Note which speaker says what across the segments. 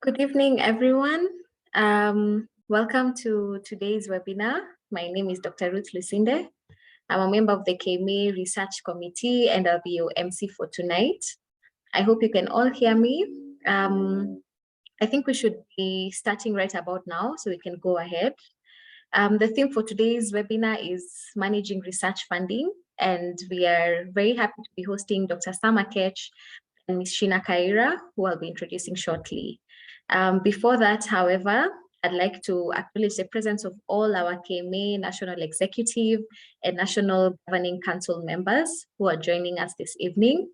Speaker 1: Good evening, everyone. Welcome to today's webinar. My name is Dr. Ruth Lusinde. I'm a member of the KMA Research Committee and I'll be your MC for tonight. I hope you can all hear me. I think we should be starting right about now, so we can go ahead. The theme for today's webinar is managing research funding, and we are very happy to be hosting Dr. Sam Akech and Ms. Sheena Kaira, who I'll be introducing shortly. Before that, however, I'd like to acknowledge the presence of all our KMA National Executive and National Governing Council members who are joining us this evening.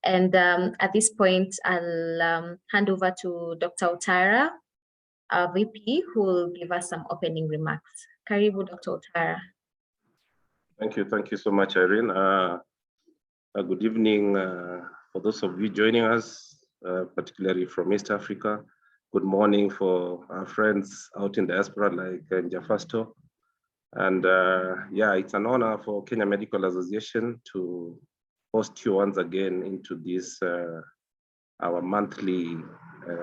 Speaker 1: And at this point, I'll hand over to Dr. Otara, our VP, who will give us some opening remarks. Karibu, Dr. Otara.
Speaker 2: Thank you so much, Irene. Good evening for those of you joining us, particularly from East Africa. Good morning for our friends out in the diaspora like Jafasto. And yeah, it's an honor for Kenya Medical Association to host you once again into this, our monthly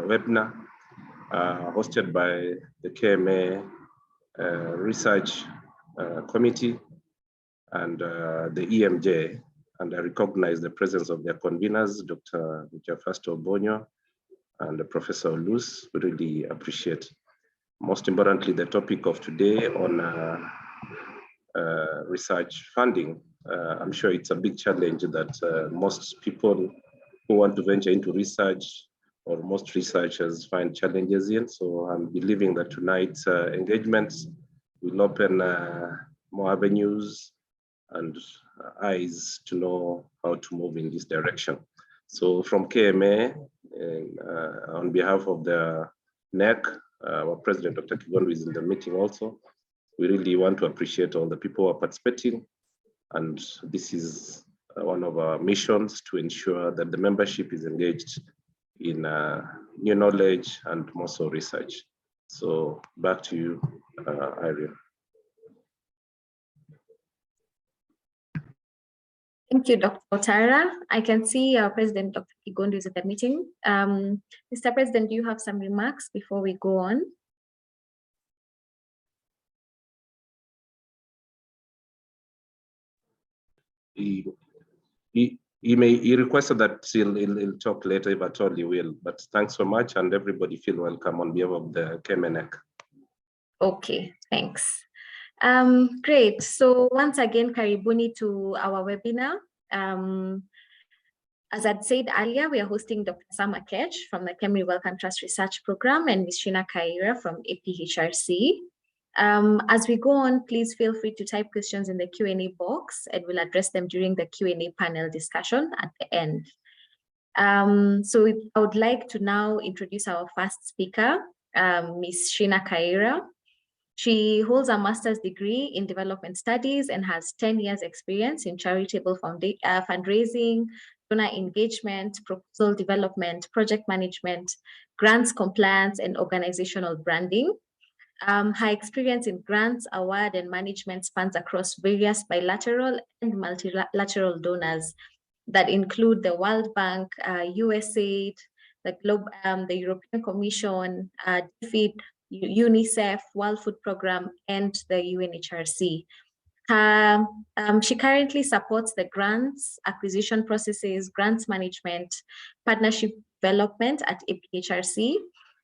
Speaker 2: webinar, hosted by the KMA Research Committee and the EAMJ. And I recognize the presence of their conveners, Dr. Jafasto Bonyo and Professor Luz. We really appreciate. Most importantly, the topic of today on research funding. I'm sure it's a big challenge that most people who want to venture into research or most researchers find challenges in. So I'm believing that tonight's engagements will open more avenues and eyes to know how to move in this direction. So from KMA, on behalf of the NEC, our president, Dr. Kigondu, is in the meeting also. We really want to appreciate all the people who are participating. And this is one of our missions to ensure that the membership is engaged in new knowledge and more so research. So back to you, Irene.
Speaker 1: Thank you, Dr. Otara. I can see our President, Dr. Kigondu, is at the meeting. Mr. President, do you have some remarks before we go on?
Speaker 2: He requested that he'll talk later, if at all he will. But thanks so much, and everybody feel welcome on behalf of the KMNEC.
Speaker 1: Okay, thanks. Great. So once again, karibuni to our webinar. As I'd said earlier, we are hosting Dr. Sam Akech from the KEMRI Wellcome Trust Research Program and Ms. Sheena Kaira from APHRC. As we go on, please feel free to type questions in the Q&A box and we'll address them during the Q&A panel discussion at the end. So I would like to now introduce our first speaker, Ms. Sheena Kaira. She holds a master's degree in development studies and has 10 years experience in charitable fundraising, donor engagement, proposal development, project management, grants compliance, and organizational branding. Her experience in grants, award, and management spans across various bilateral and multilateral donors that include the World Bank, USAID, the European Commission, DFID, UNICEF, World Food Programme, and the UNHRC. She currently supports the grants, acquisition processes, grants management, partnership development at APHRC,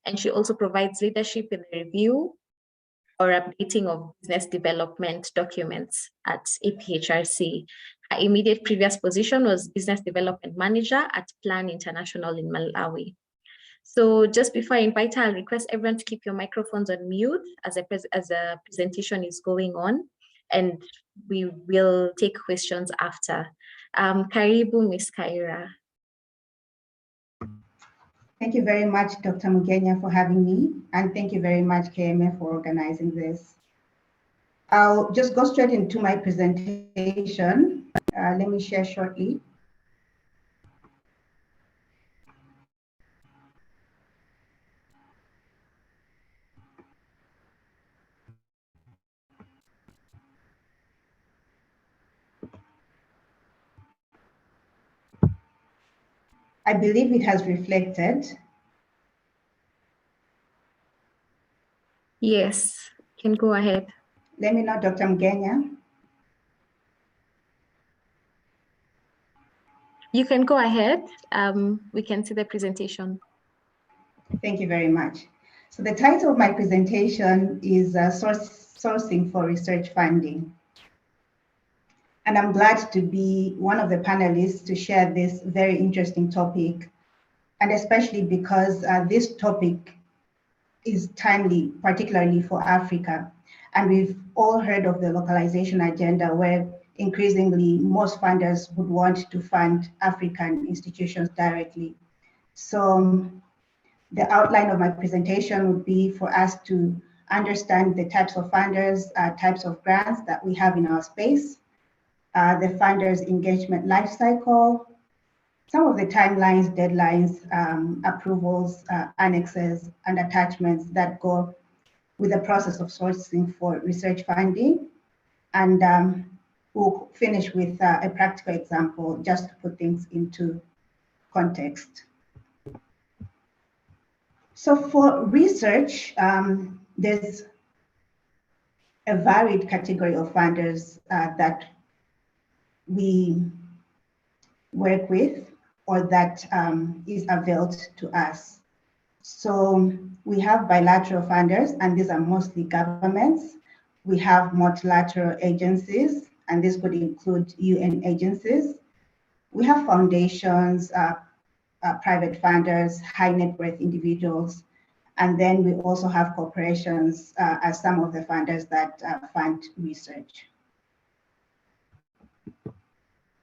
Speaker 1: and she also provides leadership in the review or updating of business development documents at APHRC. Her immediate previous position was Business Development Manager at Plan International in Malawi. So just before I invite her, I'll request everyone to keep your microphones on mute as a presentation is going on, and we will take questions after. Karibu, Ms. Kaira.
Speaker 3: Thank you very much, Dr. Mugenya, for having me, and thank you very much, KMA, for organizing this. I'll just go straight into my presentation. Let me share shortly. I believe it has reflected.
Speaker 1: Yes, can go ahead.
Speaker 3: Let me know, Dr. Mgenya.
Speaker 1: You can go ahead. We can see the presentation.
Speaker 3: Thank you very much. So the title of my presentation is Sourcing for Research Funding. And I'm glad to be one of the panelists to share this very interesting topic, and especially because this topic is timely, particularly for Africa. And we've all heard of the localization agenda, where increasingly most funders would want to fund African institutions directly. So the outline of my presentation would be for us to understand the types of funders, types of grants that we have in our space, the funders' engagement lifecycle, some of the timelines, deadlines, approvals, annexes, and attachments that go with the process of sourcing for research funding. And we'll finish with a practical example just to put things into context. So for research, there's a varied category of funders that we work with or that is availed to us. So we have bilateral funders, and these are mostly governments. We have multilateral agencies, and this could include UN agencies. We have foundations, private funders, high net worth individuals, and then we also have corporations as some of the funders that fund research.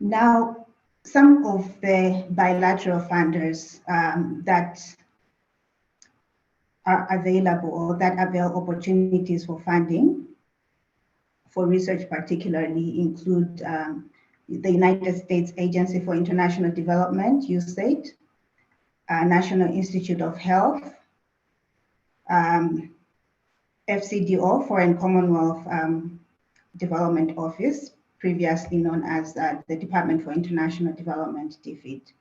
Speaker 3: Now, some of the bilateral funders that are available or that avail opportunities for funding for research particularly include the United States Agency for International Development, USAID, National Institute of Health, FCDO, Foreign Commonwealth Development Office, previously known as the Department for International Development, DFID.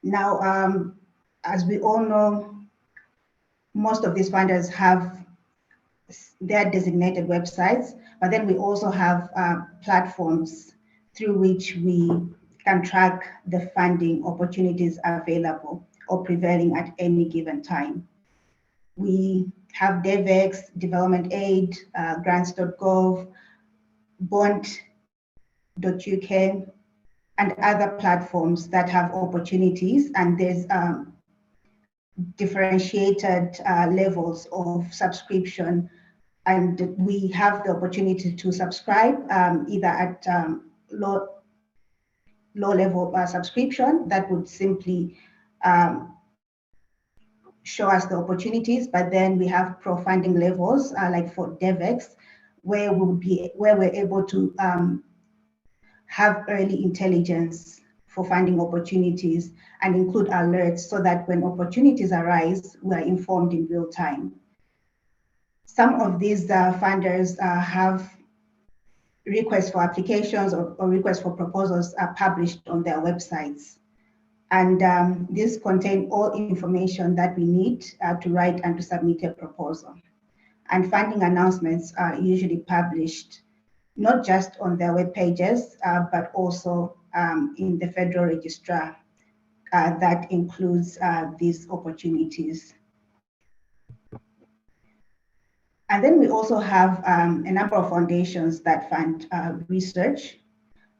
Speaker 3: Now, as we all know, most of these funders have their designated websites, but then we also have platforms through which we can track the funding opportunities available or prevailing at any given time. We have DevEx, Development Aid, grants.gov, bond.uk, and other platforms that have opportunities, and there's differentiated levels of subscription, and we have the opportunity to subscribe either at low level subscription that would simply show us the opportunities, but then we have pro funding levels like for DevEx, where we're able to have early intelligence for finding opportunities and include alerts so that when opportunities arise, we are informed in real time. Some of these funders have requests for applications or requests for proposals are published on their websites. And these contain all information that we need to write and to submit a proposal. And funding announcements are usually published not just on their web pages, but also in the Federal Registrar that includes these opportunities. And then we also have a number of foundations that fund research.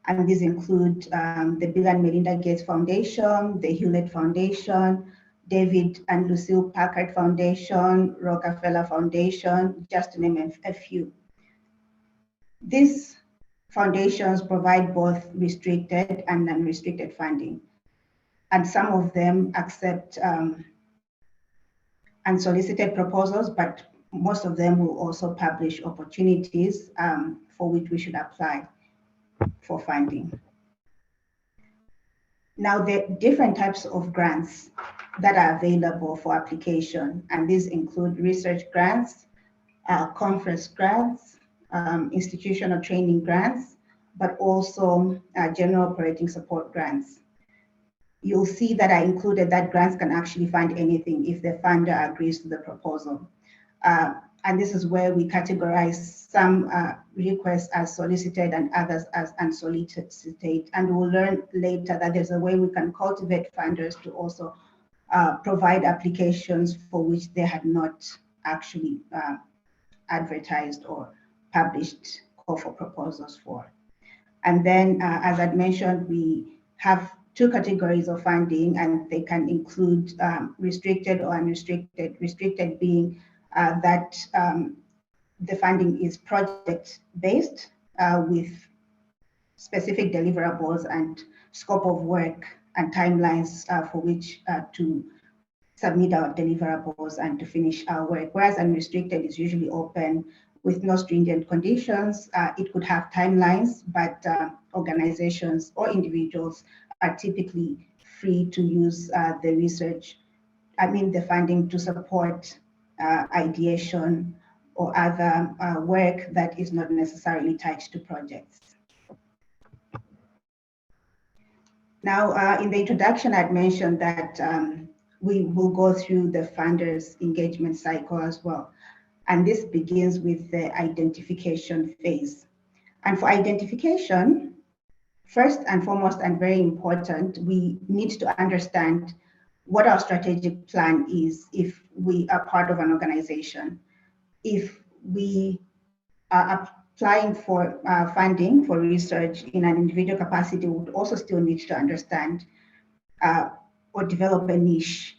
Speaker 3: And these include the Bill and Melinda Gates Foundation, the Hewlett Foundation, David and Lucille Packard Foundation, Rockefeller Foundation, just to name a few. These foundations provide both restricted and unrestricted funding. And some of them accept unsolicited proposals, but most of them will also publish opportunities for which we should apply for funding. Now, the different types of grants that are available for application, and these include research grants, conference grants, institutional training grants, but also general operating support grants. You'll see that I included that grants can actually fund anything if the funder agrees to the proposal. And this is where we categorize some requests as solicited and others as unsolicited. And we'll learn later that there's a way we can cultivate funders to also provide applications for which they had not actually advertised or published call for proposals for. And then, as I'd mentioned, we have two categories of funding, and they can include restricted or unrestricted. Restricted being that the funding is project-based with specific deliverables and scope of work and timelines for which to submit our deliverables and to finish our work, whereas unrestricted is usually open with no stringent conditions. It could have timelines, but organizations or individuals are typically free to use the funding to support ideation or other work that is not necessarily tied to projects. Now, in the introduction, I'd mentioned that we will go through the funders engagement cycle as well. And this begins with the identification phase. And for identification, first and foremost and very important, we need to understand what our strategic plan is if we are part of an organization. If we are applying for funding for research in an individual capacity, we would also still need to understand or develop a niche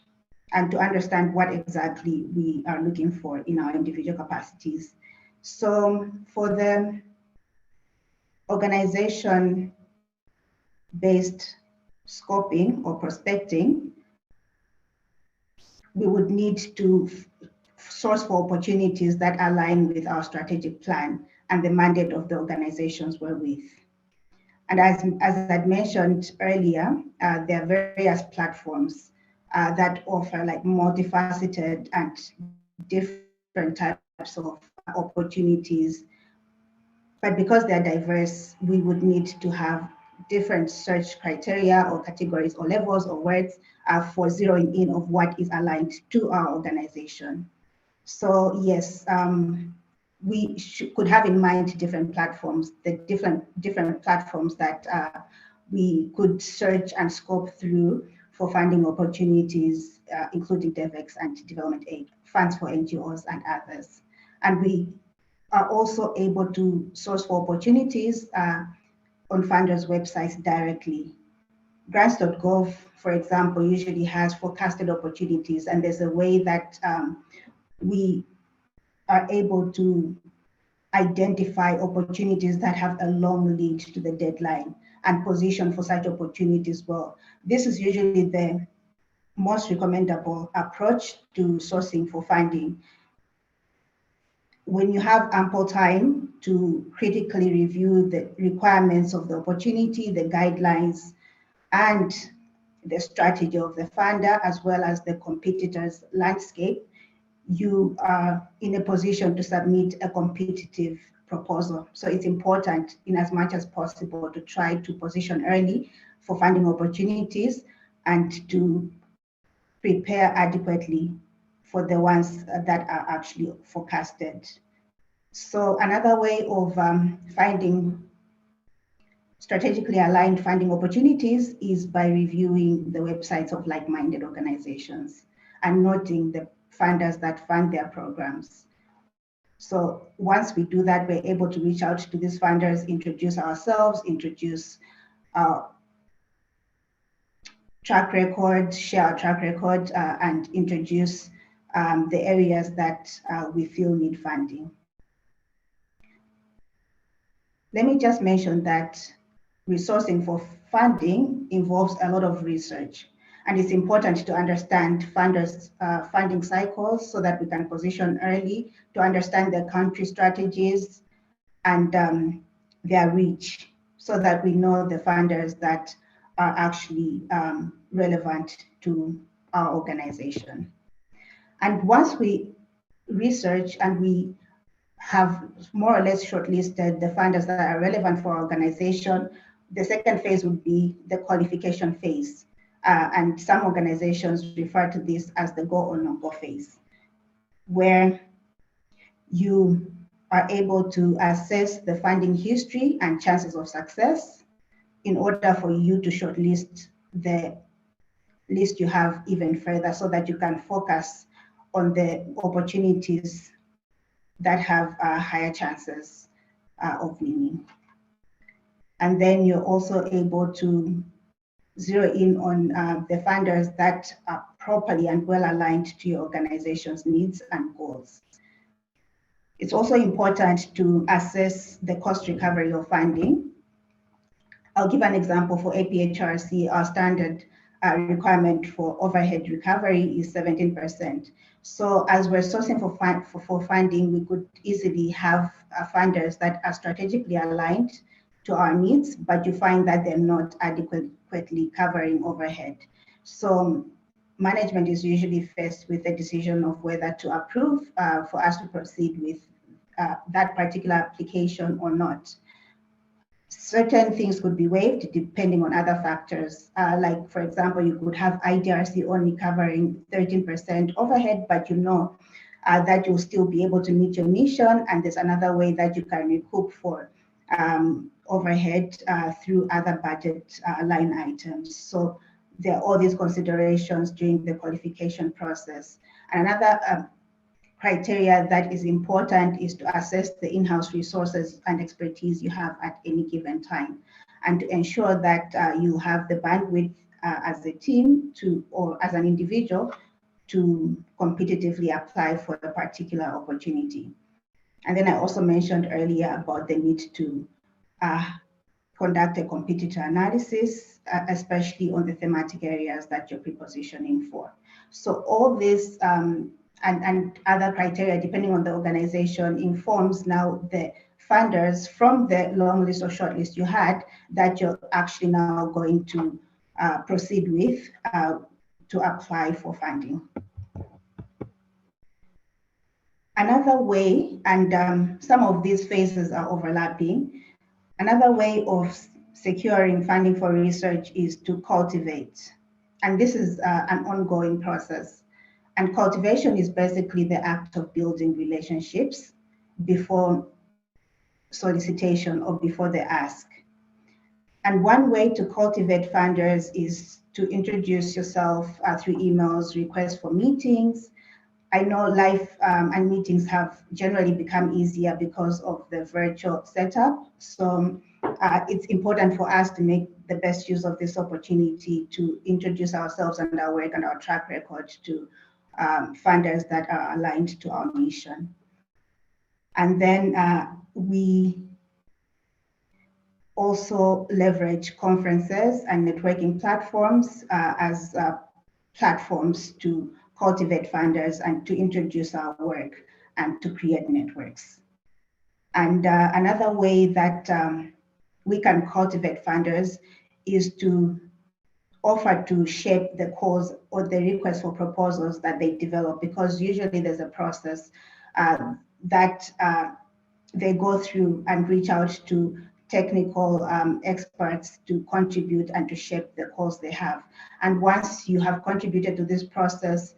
Speaker 3: and to understand what exactly we are looking for in our individual capacities. So for the organization-based scoping or prospecting, we would need to source for opportunities that align with our strategic plan and the mandate of the organizations we're with. And as I'd mentioned earlier, there are various platforms that offer like multifaceted and different types of opportunities. But because they're diverse, we would need to have different search criteria or categories or levels or words for zeroing in of what is aligned to our organization. So yes, we could have in mind different platforms, the different platforms that we could search and scope through for funding opportunities, including DevEx and development aid, funds for NGOs and others. And we are also able to source for opportunities on funders' websites directly. Grants.gov, for example, usually has forecasted opportunities, and there's a way that we are able to identify opportunities that have a long lead to the deadline and position for such opportunities well. This is usually the most recommendable approach to sourcing for funding. When you have ample time to critically review the requirements of the opportunity, the guidelines, and the strategy of the funder, as well as the competitors' landscape, you are in a position to submit a competitive proposal. So it's important in as much as possible to try to position early for funding opportunities and to prepare adequately for the ones that are actually forecasted. So another way of finding strategically aligned funding opportunities is by reviewing the websites of like-minded organizations and noting the funders that fund their programs. So once we do that, we're able to reach out to these funders, introduce ourselves, introduce our track record, share our track record, and introduce the areas that we feel need funding. Let me just mention that resourcing for funding involves a lot of research. And it's important to understand funders' funding cycles so that we can position early to understand their country strategies and their reach so that we know the funders that are actually relevant to our organization. And once we research and we have more or less shortlisted the funders that are relevant for our organization, the second phase would be the qualification phase. And some organizations refer to this as the go or no go phase, where You are able to assess the funding history and chances of success in order for you to shortlist the list you have even further so that you can focus on the opportunities that have higher chances of winning. And then you're also able to zero in on the funders that are properly and well aligned to your organization's needs and goals. It's also important to assess the cost recovery of funding. I'll give an example for APHRC. Our standard requirement for overhead recovery is 17%. So as we're sourcing for funding, we could easily have funders that are strategically aligned to our needs, but you find that they're not adequately covering overhead. So management is usually faced with the decision of whether to approve for us to proceed with that particular application or not. Certain things could be waived depending on other factors. Like, for example, you could have IDRC only covering 13% overhead, but you know that you'll still be able to meet your mission. And there's another way that you can recoup for overhead through other budget line items. So there are all these considerations during the qualification process. And another criteria that is important is to assess the in-house resources and expertise you have at any given time, and to ensure that you have the bandwidth as a team or as an individual to competitively apply for a particular opportunity. And then I also mentioned earlier about the need to conduct a competitor analysis, especially on the thematic areas that you're pre-positioning for. So all this and other criteria, depending on the organization, informs now the funders from the long list or short list you had that you're actually now going to proceed with to apply for funding. Another way, and some of these phases are overlapping, another way of securing funding for research is to cultivate. And this is an ongoing process. And cultivation is basically the act of building relationships before solicitation or before the ask. And one way to cultivate funders is to introduce yourself through emails, requests for meetings. I know live and meetings have generally become easier because of the virtual setup. So it's important for us to make the best use of this opportunity to introduce ourselves and our work and our track record to funders that are aligned to our mission. And then we also leverage conferences and networking platforms as platforms to cultivate funders and to introduce our work and to create networks. And another way that we can cultivate funders is to offer to shape the calls or the request for proposals that they develop, because usually there's a process that they go through and reach out to technical experts to contribute and to shape the calls they have. And once you have contributed to this process,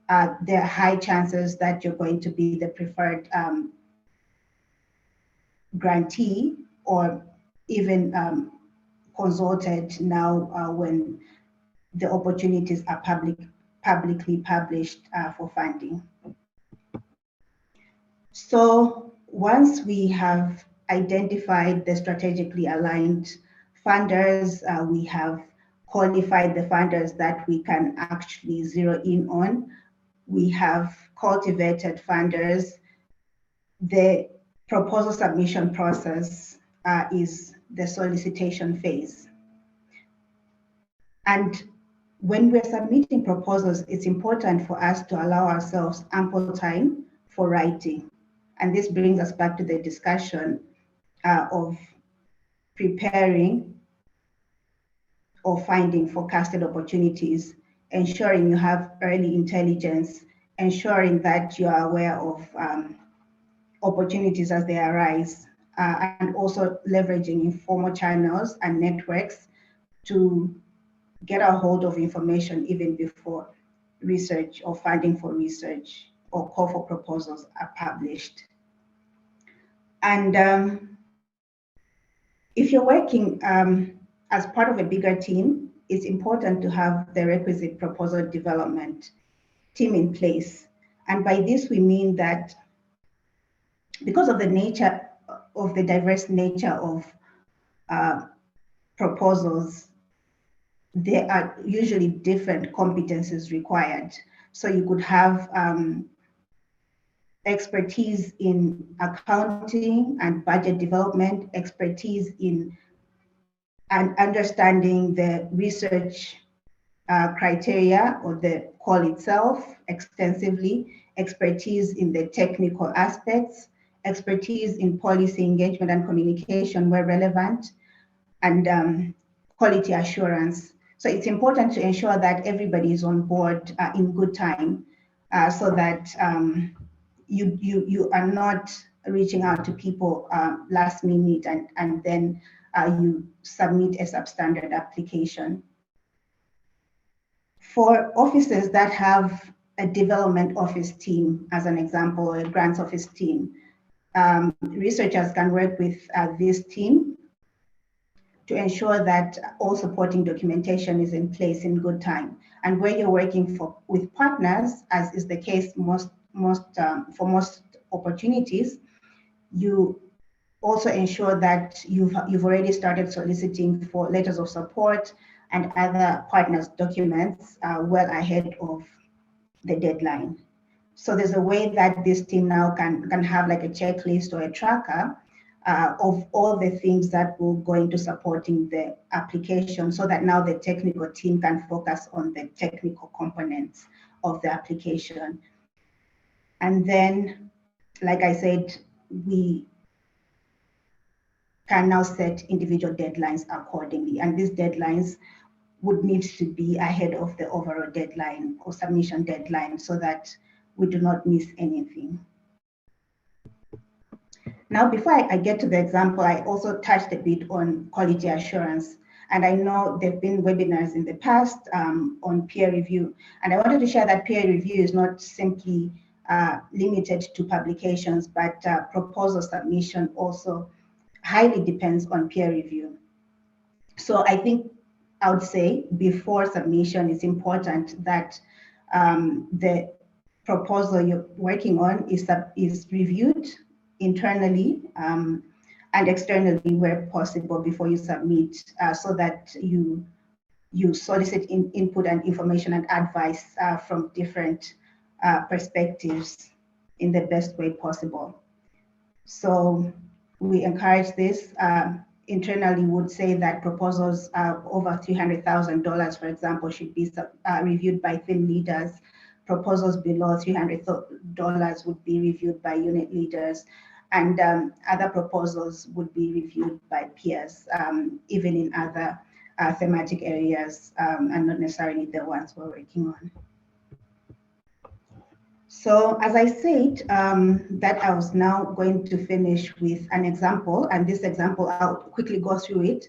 Speaker 3: there are high chances that you're going to be the preferred grantee or even consulted now when the opportunities are publicly published for funding. So once we have identified the strategically aligned funders, we have qualified the funders that we can actually zero in on, we have cultivated funders, the proposal submission process is the solicitation phase. And when we're submitting proposals, it's important for us to allow ourselves ample time for writing. And this brings us back to the discussion of preparing or finding forecasted opportunities, ensuring you have early intelligence, ensuring that you are aware of opportunities as they arise, and also leveraging informal channels and networks to get a hold of information even before research or funding for research or call for proposals are published. And if you're working as part of a bigger team, it's important to have the requisite proposal development team in place. And by this, we mean that because of the nature of the diverse nature of proposals, there are usually different competencies required. So you could have expertise in accounting and budget development, expertise in and understanding the research criteria or the call itself extensively, expertise in the technical aspects, expertise in policy engagement and communication where relevant, and quality assurance. So it's important to ensure that everybody is on board in good time so that you are not reaching out to people last minute and then you submit a substandard application. For offices that have a development office team, as an example, or a grants office team, researchers can work with this team to ensure that all supporting documentation is in place in good time. And where you're working with partners, as is the case for most opportunities, you also ensure that you've already started soliciting for letters of support and other partners' documents well ahead of the deadline. So there's a way that this team now can have like a checklist or a tracker of all the things that will go into supporting the application so that now the technical team can focus on the technical components of the application. And then, like I said, we can now set individual deadlines accordingly. And these deadlines would need to be ahead of the overall deadline or submission deadline so that we do not miss anything. Now, before I get to the example, I also touched a bit on quality assurance. And I know there have been webinars in the past on peer review. And I wanted to share that peer review is not simply limited to publications, but proposal submission also highly depends on peer review. So I think I would say before submission, it's important that the proposal you're working on is reviewed internally and externally where possible before you submit, so that you solicit input and information and advice from different perspectives in the best way possible. So we encourage this. Internally would say that proposals over $300,000, for example, should be reviewed by theme leaders. Proposals below $300 would be reviewed by unit leaders, and other proposals would be reviewed by peers, even in other thematic areas, and not necessarily the ones we're working on. So as I said, that I was now going to finish with an example, and this example, I'll quickly go through it.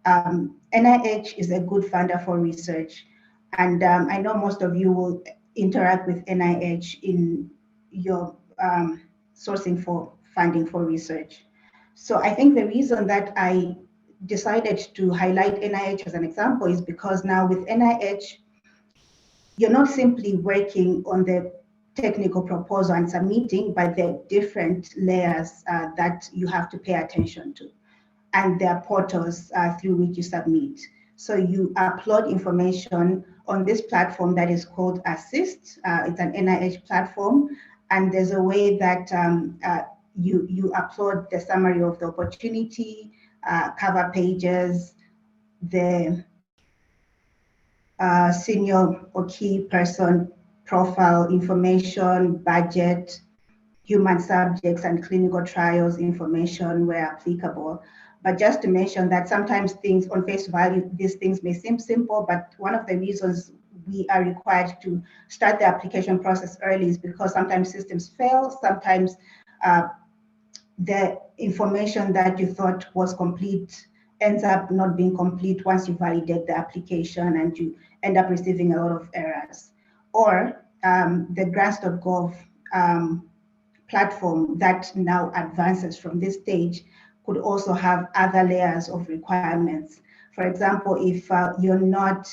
Speaker 3: NIH is a good funder for research, and I know most of you will interact with NIH in your sourcing for funding for research. So I think the reason that I decided to highlight NIH as an example is because now with NIH, you're not simply working on the technical proposal and submitting, but there are different layers that you have to pay attention to. And there are portals through which you submit. So you upload information on this platform that is called Assist. It's an NIH platform. And there's a way that you upload the summary of the opportunity, cover pages, the senior or key person profile information, budget, human subjects and clinical trials information where applicable. But just to mention that sometimes things on face value, these things may seem simple, but one of the reasons we are required to start the application process early is because sometimes systems fail, sometimes the information that you thought was complete ends up not being complete once you validate the application and you end up receiving a lot of errors. Or the grants.gov platform that now advances from this stage could also have other layers of requirements. For example, if you're not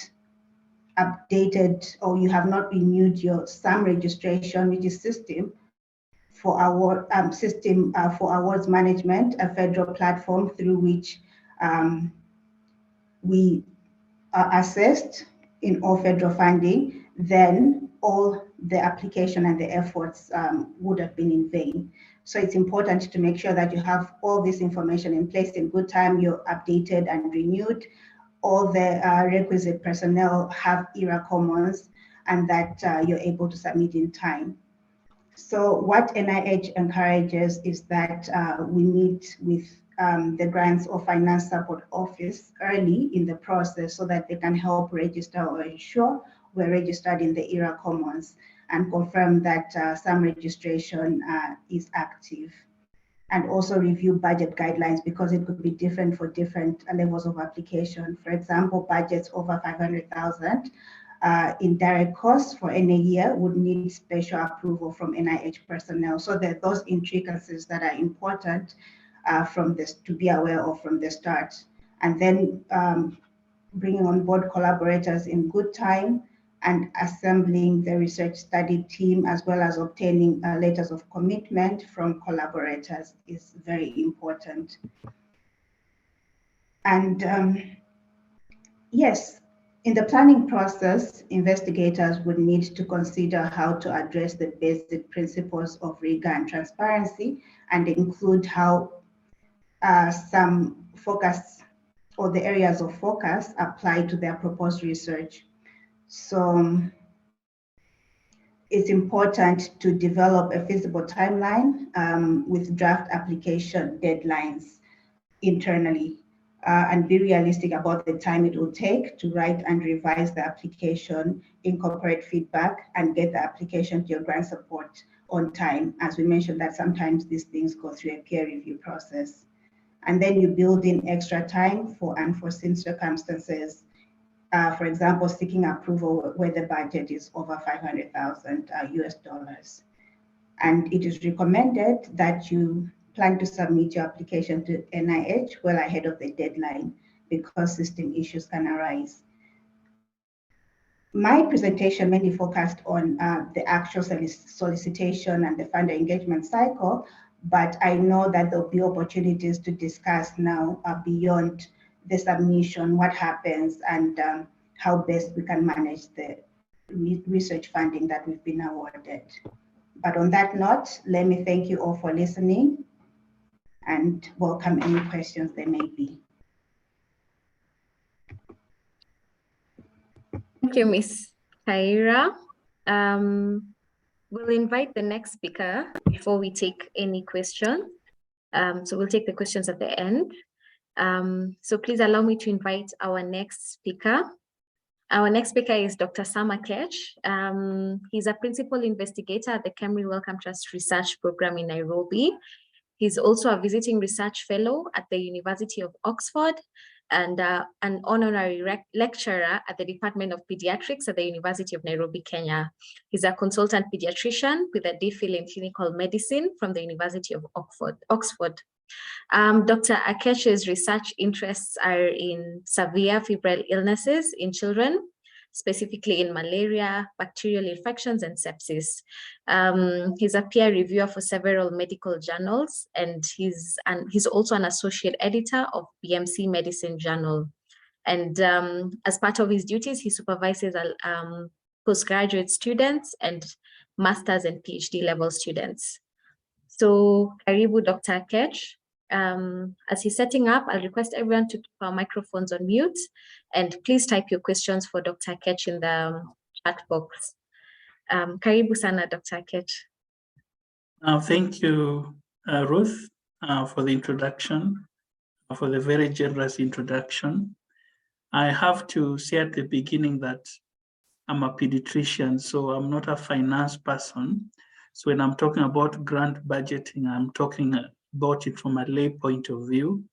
Speaker 3: updated or you have not renewed your SAM registration, which is system for our for awards management, a federal platform through which we are assessed in all federal funding, then all the application and the efforts would have been in vain. So it's important to make sure that you have all this information in place in good time, you're updated and renewed, all the requisite personnel have ERA commons, and that you're able to submit in time. So what NIH encourages is that we meet with the Grants or Finance Support Office early in the process so that they can help register or ensure we're registered in the ERA Commons and confirm that some registration is active. And also review budget guidelines because it could be different for different levels of application. For example, budgets over 500,000 in direct costs for any year would need special approval from NIH personnel. So there are those intricacies that are important from this to be aware of from the start. And then bringing on board collaborators in good time and assembling the research study team, as well as obtaining letters of commitment from collaborators is very important. And yes, in the planning process, investigators would need to consider how to address the basic principles of rigor and transparency and include how some focus or the areas of focus apply to their proposed research. So it's important to develop a feasible timeline with draft application deadlines internally and be realistic about the time it will take to write and revise the application, incorporate feedback, and get the application to your grant support on time. As we mentioned, that sometimes these things go through a peer review process. And then you build in extra time for unforeseen circumstances. For example, seeking approval where the budget is over 500,000 US dollars. And it is recommended that you plan to submit your application to NIH well ahead of the deadline because system issues can arise. My presentation mainly focused on the actual solicitation and the funder engagement cycle, but I know that there'll be opportunities to discuss now beyond the submission, what happens and how best we can manage the research funding that we've been awarded. But on that note, let me thank you all for listening and welcome any questions there may be.
Speaker 1: Thank you, Ms. Kaira. We'll invite the next speaker before we take any question. So we'll take the questions at the end. So please allow me to invite our next speaker. Our next speaker is Dr. Sam Akech. He's a principal investigator at the Kemri Wellcome Trust Research Program in Nairobi. He's also a visiting research fellow at the University of Oxford and an honorary lecturer at the Department of Pediatrics at the University of Nairobi, Kenya. He's a consultant pediatrician with a DPhil in clinical medicine from the University of Oxford. Dr. Akech's research interests are in severe febrile illnesses in children, specifically in malaria, bacterial infections, and sepsis. He's a peer reviewer for several medical journals, and he's also an associate editor of BMC Medicine Journal. And as part of his duties, he supervises postgraduate students and master's and PhD level students. So, karibu Dr. Akech. As he's setting up, I'll request everyone to keep our microphones on mute, and please type your questions for Dr. Akech in the chat box. Karibu sana, Dr. Akech.
Speaker 4: Thank you, Ruth, for the introduction, for the very generous introduction. I have to say at the beginning that I'm a pediatrician, so I'm not a finance person. So when I'm talking about grant budgeting, I'm talking about it from a lay point of view,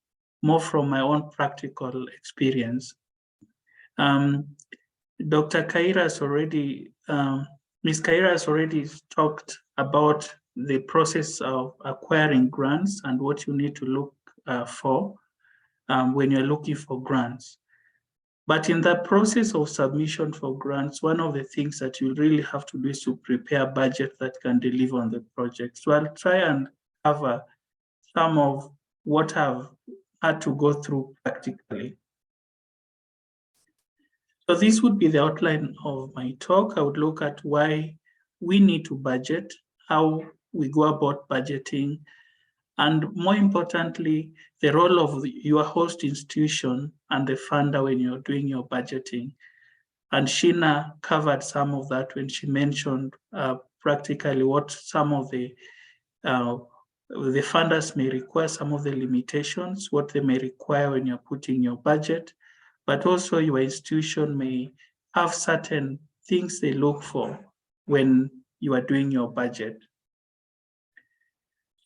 Speaker 4: more from my own practical experience. Dr. Kaira has already, Ms. Kaira has already talked about the process of acquiring grants and what you need to look for when you're looking for grants. But in the process of submission for grants, one of the things that you really have to do is to prepare a budget that can deliver on the project. So I'll try and cover some of what I've had to go through practically. So this would be the outline of my talk. I would look at why we need to budget, how we go about budgeting, and more importantly, the role of your host institution and the funder when you're doing your budgeting. And Sheena covered some of that when she mentioned practically what some of the funders may require, some of the limitations, what they may require when you're putting your budget, but also your institution may have certain things they look for when you are doing your budget.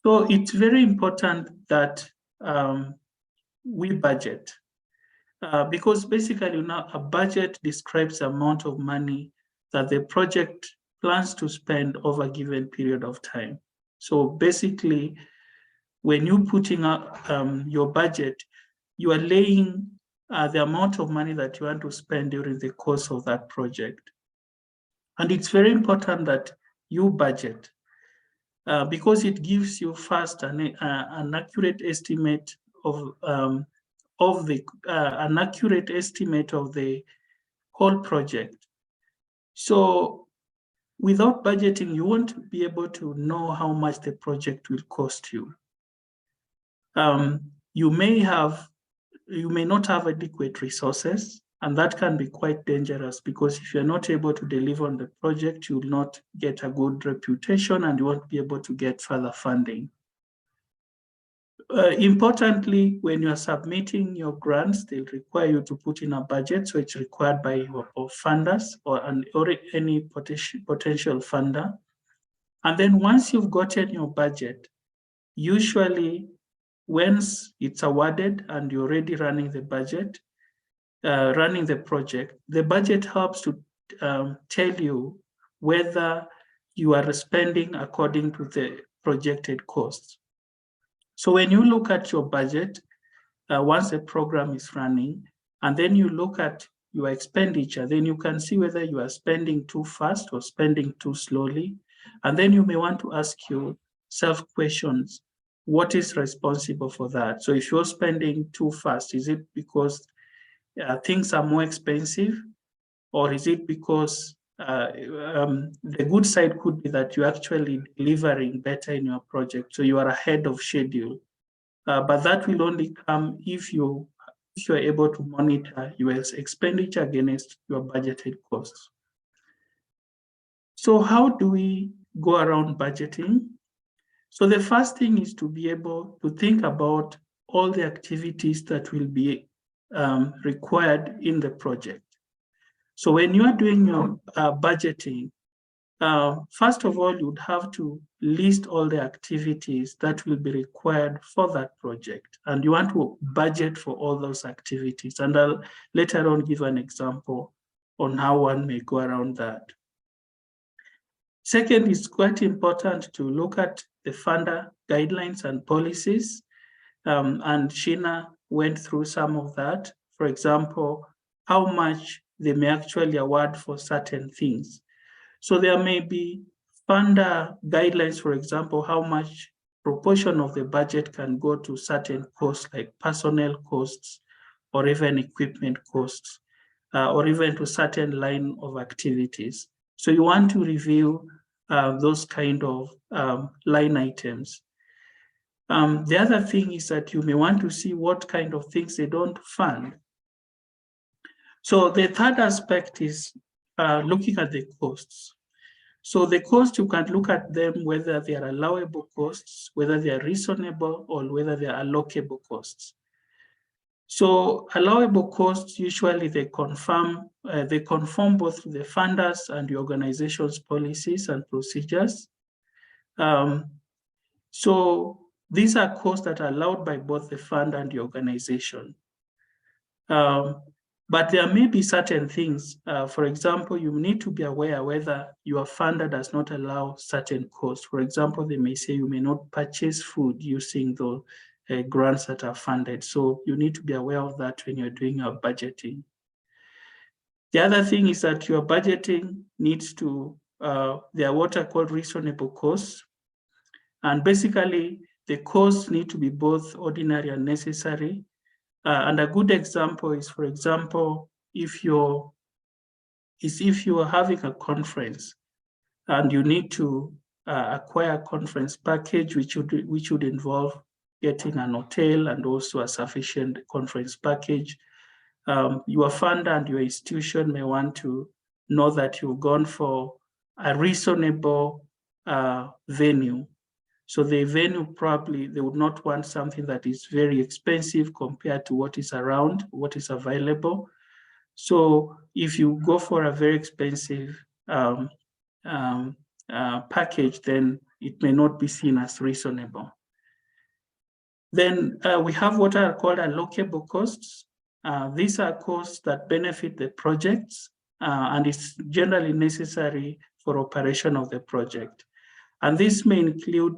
Speaker 4: So it's very important that we budget because basically now a budget describes the amount of money that the project plans to spend over a given period of time. So basically, when you're putting up your budget, you are laying the amount of money that you want to spend during the course of that project. And it's very important that you budget because it gives you first an accurate estimate of an accurate estimate of the whole project. So without budgeting, you won't be able to know how much the project will cost you. You may not have adequate resources, and that can be quite dangerous because if you're not able to deliver on the project, you will not get a good reputation and you won't be able to get further funding. Importantly, when you are submitting your grants, they'll require you to put in a budget, so it's required by your funders or any potential funder. And then once you've gotten your budget, usually once it's awarded and you're already running the budget, running the project, the budget helps to tell you whether you are spending according to the projected costs. So when you look at your budget, once the program is running, and then you look at your expenditure, then you can see whether you are spending too fast or spending too slowly. And then you may want to ask yourself questions. What is responsible for that? So if you're spending too fast, is it because things are more expensive? Or is it because the good side could be that you're actually delivering better in your project, so you are ahead of schedule. But that will only come if you're able to monitor your expenditure against your budgeted costs. So how do we go around budgeting? So the first thing is to be able to think about all the activities that will be required in the project. So when you are doing your budgeting, first of all, you would have to list all the activities that will be required for that project. And you want to budget for all those activities. And I'll later on give an example on how one may go around that. Second, it's quite important to look at the funder guidelines and policies. And Sheena went through some of that. For example, how much they may actually award for certain things. So there may be funder guidelines, for example, how much proportion of the budget can go to certain costs like personnel costs or even equipment costs or even to certain line of activities. So you want to review those kind of line items. The other thing is that you may want to see what kind of things they don't fund. So the third aspect is looking at the costs. So the costs, you can look at them, whether they are allowable costs, whether they are reasonable, or whether they are allocable costs. So allowable costs, usually they conform both to the funders and the organization's policies and procedures. So these are costs that are allowed by both the fund and the organization. But there may be certain things. For example, you need to be aware whether your funder does not allow certain costs. For example, they may say you may not purchase food using the grants that are funded. So you need to be aware of that when you're doing your budgeting. The other thing is that your budgeting needs to, they are what are called reasonable costs. And basically, the costs need to be both ordinary and necessary. And a good example is, for example, if you're having a conference and you need to acquire a conference package, which would involve getting an hotel and also a sufficient conference package. Your funder and your institution may want to know that you've gone for a reasonable venue. So the venue, probably they would not want something that is very expensive compared to what is around, what is available. So if you go for a very expensive package, then it may not be seen as reasonable. Then we have what are called allocable costs. These are costs that benefit the projects and it's generally necessary for operation of the project. And this may include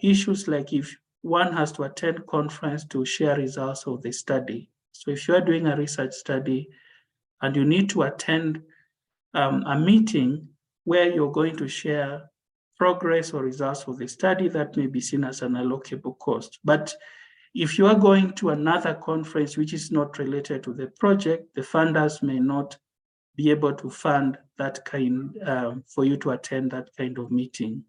Speaker 4: issues like if one has to attend conference to share results of the study. So if you are doing a research study and you need to attend a meeting where you're going to share progress or results of the study, that may be seen as an allocable cost. But if you are going to another conference which is not related to the project, the funders may not be able to fund that kind for you to attend that kind of meeting.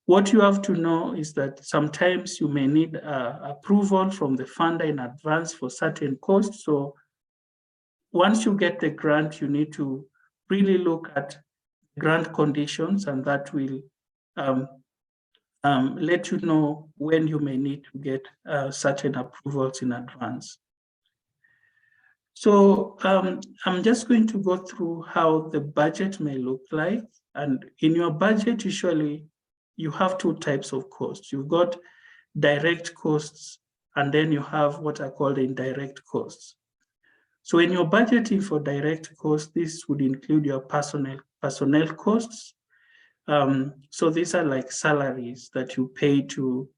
Speaker 4: What you have to know is that sometimes you may need approval from the funder in advance for certain costs. So once you get the grant, you need to really look at grant conditions, and that will let you know when you may need to get certain approvals in advance. So I'm just going to go through how the budget may look like. And in your budget, usually you have two types of costs. You've got direct costs, and then you have what are called indirect costs. So when you're budgeting for direct costs, this would include your personnel costs. So these are like salaries that you pay to,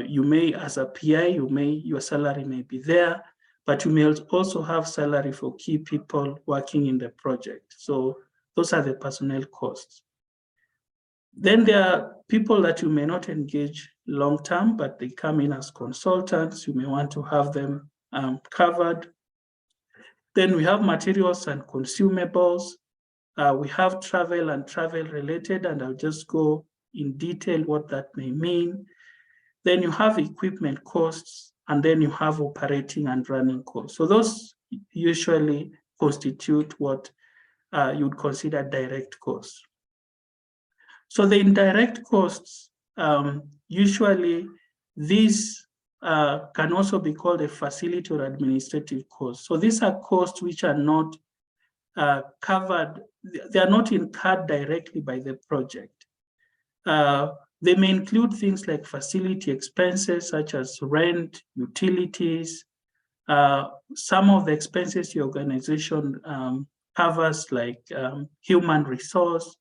Speaker 4: you may, as a PI, your salary may be there, but you may also have salary for key people working in the project. So those are the personnel costs. Then there are people that you may not engage long-term, but they come in as consultants. You may want to have them covered. Then we have materials and consumables. We have travel and travel related, and I'll just go in detail what that may mean. Then you have equipment costs, and then you have operating and running costs. So those usually constitute what you would consider direct costs. So the indirect costs, usually these can also be called a facility or administrative cost. So these are costs which are not covered, they are not incurred directly by the project. They may include things like facility expenses such as rent, utilities, some of the expenses your organization covers like human resource,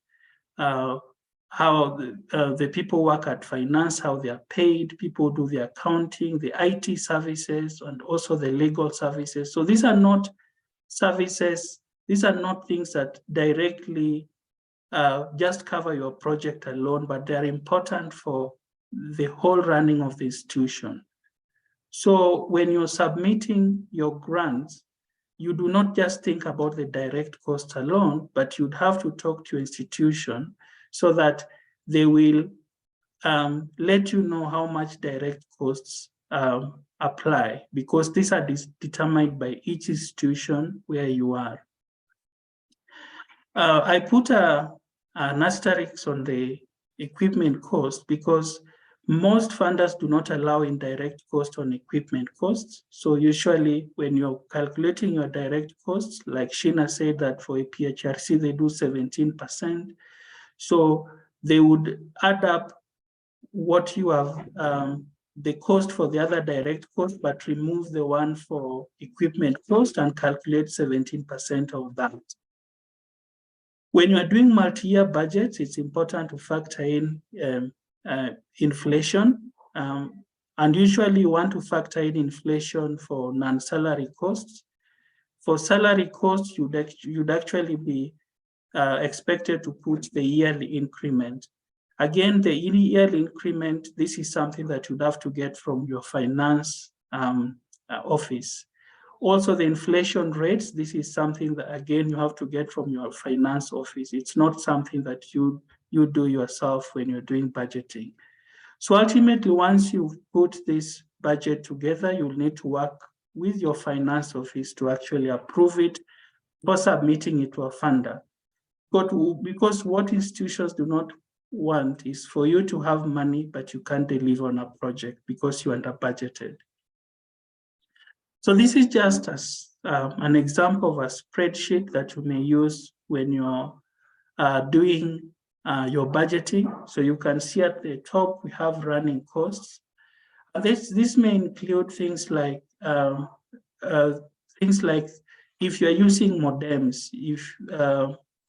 Speaker 4: how the people work at finance, how they are paid, people do the accounting, the IT services, and also the legal services. So these are not services, these are not things that directly just cover your project alone, but they're important for the whole running of the institution. So when you're submitting your grants, you do not just think about the direct cost alone, but you'd have to talk to your institution so that they will let you know how much direct costs apply, because these are determined by each institution where you are. I put an asterisk on the equipment cost because most funders do not allow indirect cost on equipment costs. So usually when you're calculating your direct costs, like Sheena said that for a PHRC, they do 17%. So they would add up what you have the cost for the other direct cost, but remove the one for equipment cost and calculate 17% of that. When you are doing multi-year budgets, it's important to factor in inflation. And usually you want to factor in inflation for non-salary costs. For salary costs, you'd actually be expected to put the yearly increment. Again, the yearly increment, this is something that you'd have to get from your finance office. Also, the inflation rates, this is something that, again, you have to get from your finance office. It's not something that you do yourself when you're doing budgeting. So ultimately, once you've put this budget together, you'll need to work with your finance office to actually approve it before submitting it to a funder. Because what institutions do not want is for you to have money, but you can't deliver on a project because you under budgeted. So this is just as an example of a spreadsheet that you may use when you're doing your budgeting. So you can see at the top, we have running costs. This may include things like if you're using modems,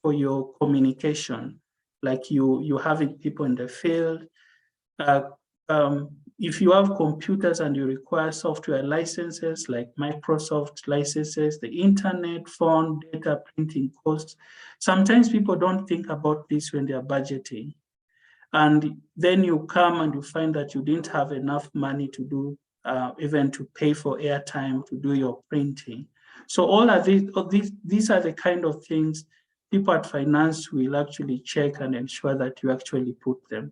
Speaker 4: for your communication, like you having people in the field. If you have computers and you require software licenses like Microsoft licenses, the internet, phone, data printing costs, sometimes people don't think about this when they're budgeting. And then you come and you find that you didn't have enough money to do, even to pay for airtime, to do your printing. So all of these are the kind of things people at finance will actually check and ensure that you actually put them.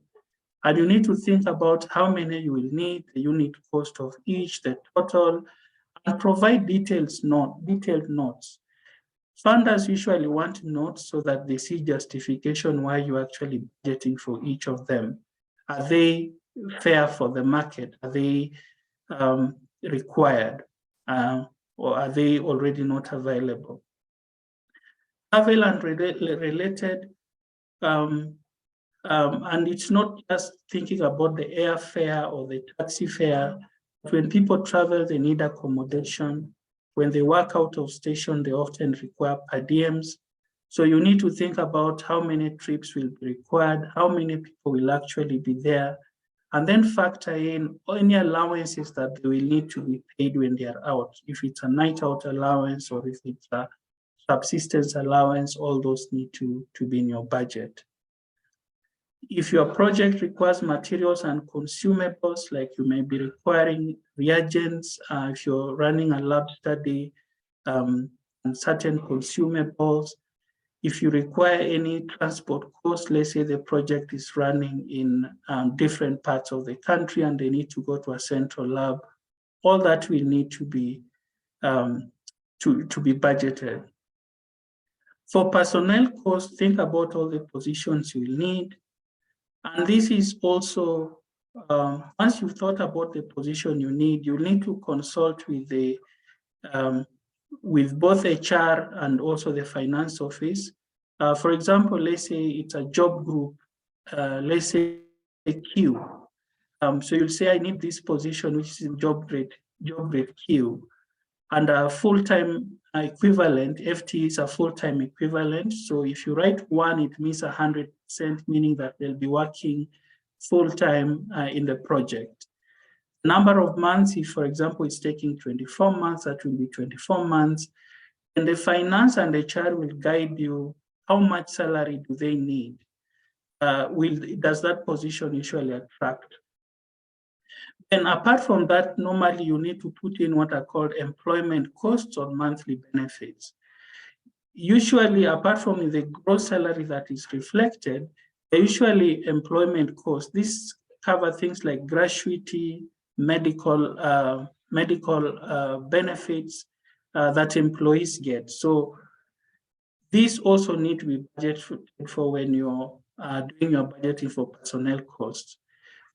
Speaker 4: And you need to think about how many you will need, the unit cost of each, the total, and provide detailed notes. Funders usually want notes so that they see justification why you're actually budgeting for each of them. Are they fair for the market? Are they required? Or are they already not available? Travel and related, and it's not just thinking about the airfare or the taxi fare. When people travel, they need accommodation. When they work out of station, they often require per diems. So you need to think about how many trips will be required, how many people will actually be there, and then factor in any allowances that they will need to be paid when they are out. If it's a night out allowance or if it's a subsistence allowance, all those need to be in your budget. If your project requires materials and consumables, like you may be requiring reagents, if you're running a lab study, and certain consumables, if you require any transport costs, let's say the project is running in different parts of the country and they need to go to a central lab, all that will need to be budgeted. For personnel costs, think about all the positions you will need. And this is also, once you've thought about the position you need to consult with with both HR and also the finance office. For example, let's say it's a job group, let's say a Q. So you'll say, I need this position, which is job grade Q. And a full-time equivalent, FT is a full-time equivalent. So if you write 1, it means 100%, meaning that they'll be working full-time in the project. Number of months, if for example, it's taking 24 months, that will be 24 months. And the finance and the HR will guide you how much salary do they need. Does that position usually attract? And apart from that, normally you need to put in what are called employment costs or monthly benefits. Usually, apart from the gross salary that is reflected, usually employment costs. This cover things like gratuity, medical benefits that employees get. So these also need to be budgeted for when you're doing your budgeting for personnel costs.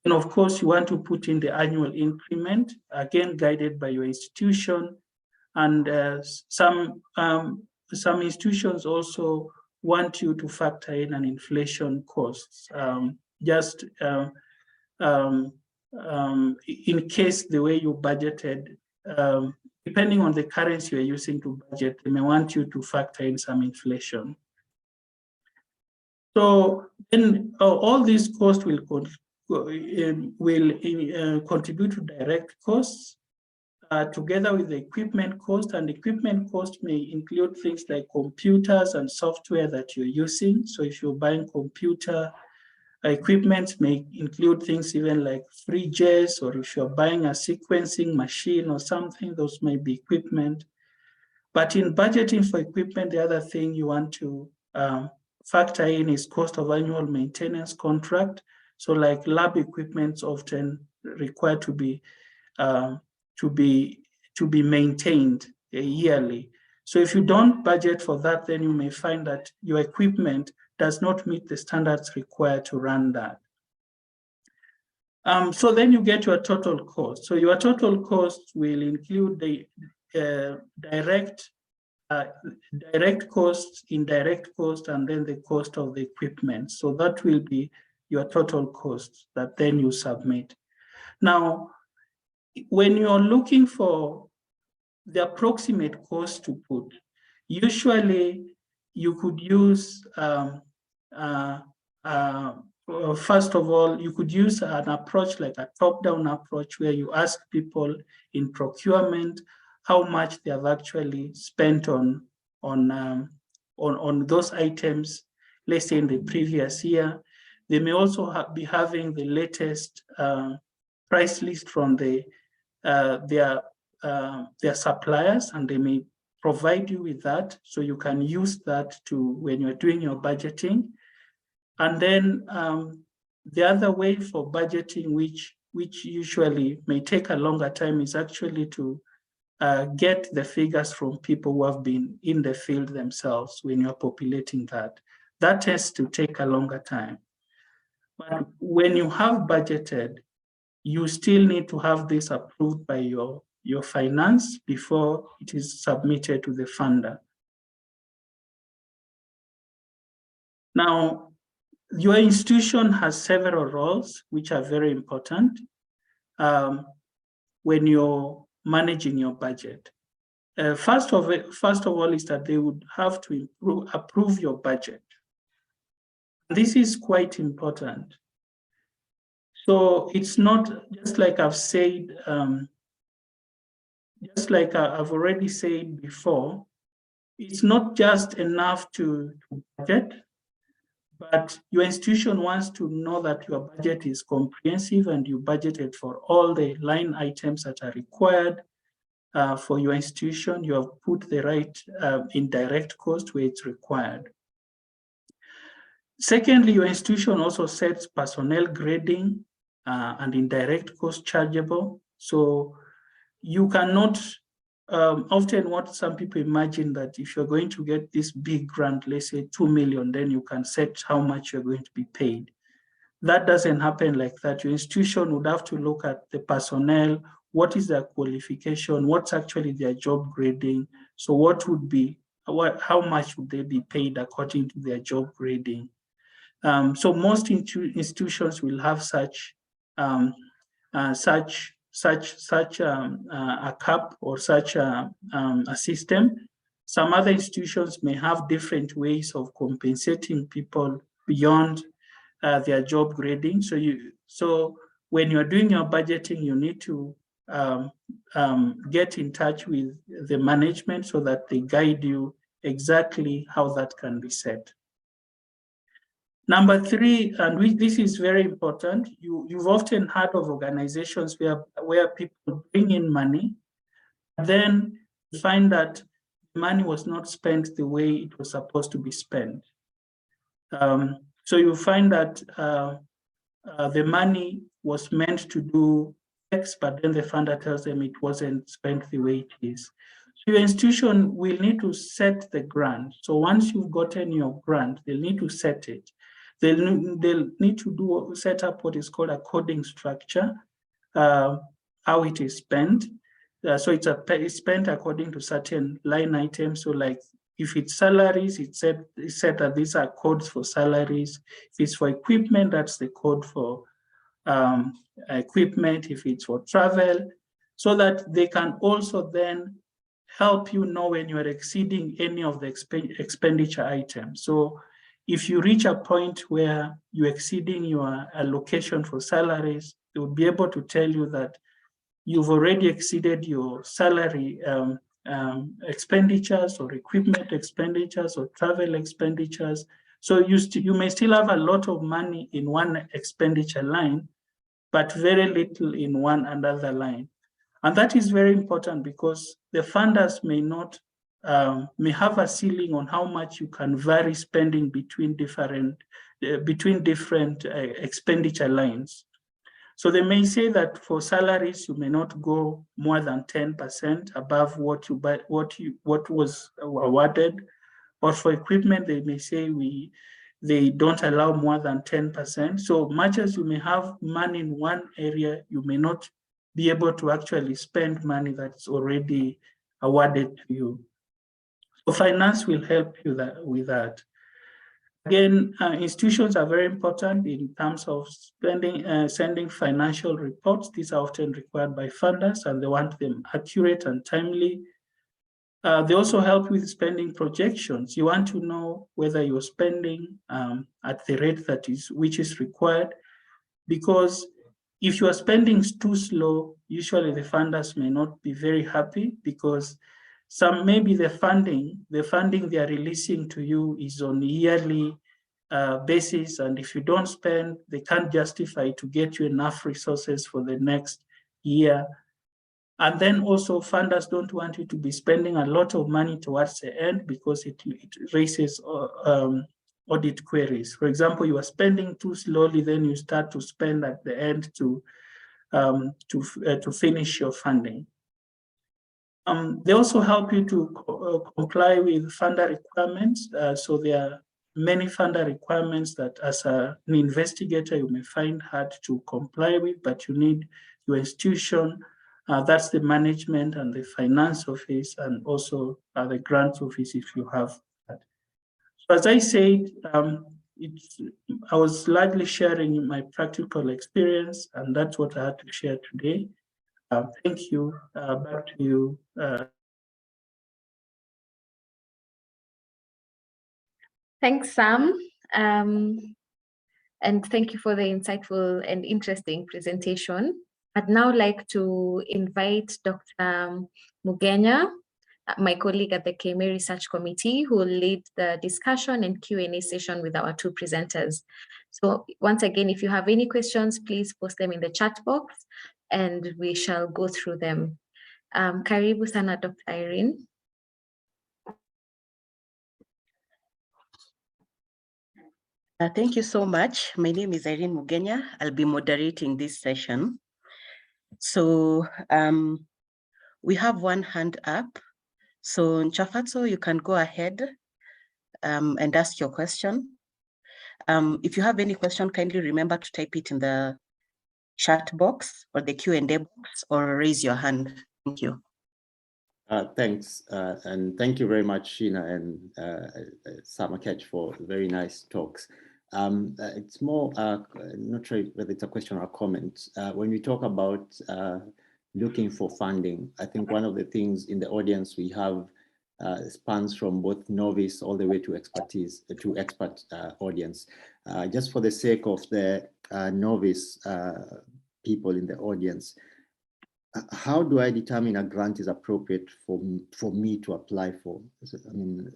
Speaker 4: And of course, you want to put in the annual increment, again, guided by your institution. And some institutions also want you to factor in an inflation costs. in case the way you budgeted, depending on the currency you're using to budget, they may want you to factor in some inflation. So then all these costs will contribute to direct costs together with the equipment cost, and equipment cost may include things like computers and software that you're using. So if you're buying computer equipment, may include things even like fridges, or if you're buying a sequencing machine or something, those might be equipment. But in budgeting for equipment, the other thing you want to factor in is cost of annual maintenance contract. So like lab equipment often required to be maintained yearly. So if you don't budget for that, then you may find that your equipment does not meet the standards required to run that. So then you get your total cost. So your total cost will include the direct cost, indirect cost, and then the cost of the equipment. So that will be your total cost that then you submit. Now, when you're looking for the approximate cost to put, usually you could use, first of all, you could use an approach like a top-down approach where you ask people in procurement how much they have actually spent on those items, let's say in the previous year. They may also be having the latest price list from their suppliers, and they may provide you with that, so you can use that to when you're doing your budgeting. And then the other way for budgeting, which usually may take a longer time, is actually to get the figures from people who have been in the field themselves when you're populating that. That tends to take a longer time. But when you have budgeted, you still need to have this approved by your finance before it is submitted to the funder. Now, your institution has several roles which are very important when you're managing your budget. First of all is that they would have to approve your budget. This is quite important. So it's not just like I've said, just like I've already said before, it's not just enough to budget, but your institution wants to know that your budget is comprehensive and you budgeted for all the line items that are required for your institution. You have put the right indirect cost where it's required. Secondly, your institution also sets personnel grading and indirect cost chargeable. So you cannot, often what some people imagine that if you're going to get this big grant, let's say 2 million, then you can set how much you're going to be paid. That doesn't happen like that. Your institution would have to look at the personnel, what is their qualification, what's actually their job grading. So what would be, how much would they be paid according to their job grading? So most institutions will have such a cap or such a system. Some other institutions may have different ways of compensating people beyond their job grading. So when you're doing your budgeting, you need to get in touch with the management so that they guide you exactly how that can be set. Number three, and this is very important, you've often heard of organizations where people bring in money, then find that money was not spent the way it was supposed to be spent. So you find that the money was meant to do X, but then the funder tells them it wasn't spent the way it is. So your institution will need to set the grant. So once you've gotten your grant, they'll need to set it. They'll need to set up what is called a coding structure, how it is spent. So it's spent according to certain line items. So like if it's salaries, it's said that these are codes for salaries. If it's for equipment, that's the code for equipment, if it's for travel, so that they can also then help you know when you are exceeding any of the expenditure items. So if you reach a point where you're exceeding your allocation for salaries, they will be able to tell you that you've already exceeded your salary expenditures or equipment expenditures or travel expenditures. So you may still have a lot of money in one expenditure line, but very little in one another line. And that is very important because the funders may have a ceiling on how much you can vary spending between different expenditure lines. So they may say that for salaries, you may not go more than 10% above what was awarded, or for equipment, they may say they don't allow more than 10%. So much as you may have money in one area, you may not be able to actually spend money that's already awarded to you. So finance will help you with that. Again, institutions are very important in terms of sending financial reports. These are often required by funders and they want them accurate and timely. They also help with spending projections. You want to know whether you're spending at the rate which is required, because if you are spending too slow, usually the funders may not be very happy because maybe the funding they are releasing to you is on a yearly basis, and if you don't spend, they can't justify to get you enough resources for the next year. And then also funders don't want you to be spending a lot of money towards the end because it raises audit queries. For example, you are spending too slowly, then you start to spend at the end to finish your funding. They also help you to comply with funder requirements. So there are many funder requirements that as an investigator you may find hard to comply with, but you need your institution, that's the management and the finance office, and also the grants office if you have that. So as I said, I was largely sharing my practical experience, and that's what I had to share today. Thank you. Back to you.
Speaker 1: Thanks, Sam. And thank you for the insightful and interesting presentation. I'd now like to invite Dr. Mugenya, my colleague at the KMA Research Committee, who will lead the discussion and Q&A session with our two presenters. So once again, if you have any questions, please post them in the chat box and we shall go through them. Karibu sana, Dr. Irene.
Speaker 5: Thank you so much. My name is Irene Mugenya. I'll be moderating this session. So we have one hand up. So Nchafatso, you can go ahead and ask your question. If you have any question, kindly remember to type it in the chat box or the Q&A box or raise your hand. Thank you.
Speaker 6: Thanks, and thank you very much, Sheena and Samakech, for very nice talks. It's more, not sure whether it's a question or a comment. When we talk about looking for funding, I think one of the things in the audience we have spans from both novice all the way to expertise, to expert audience. Just for the sake of the novice people in the audience, how do I determine a grant is appropriate for me to apply for? I mean,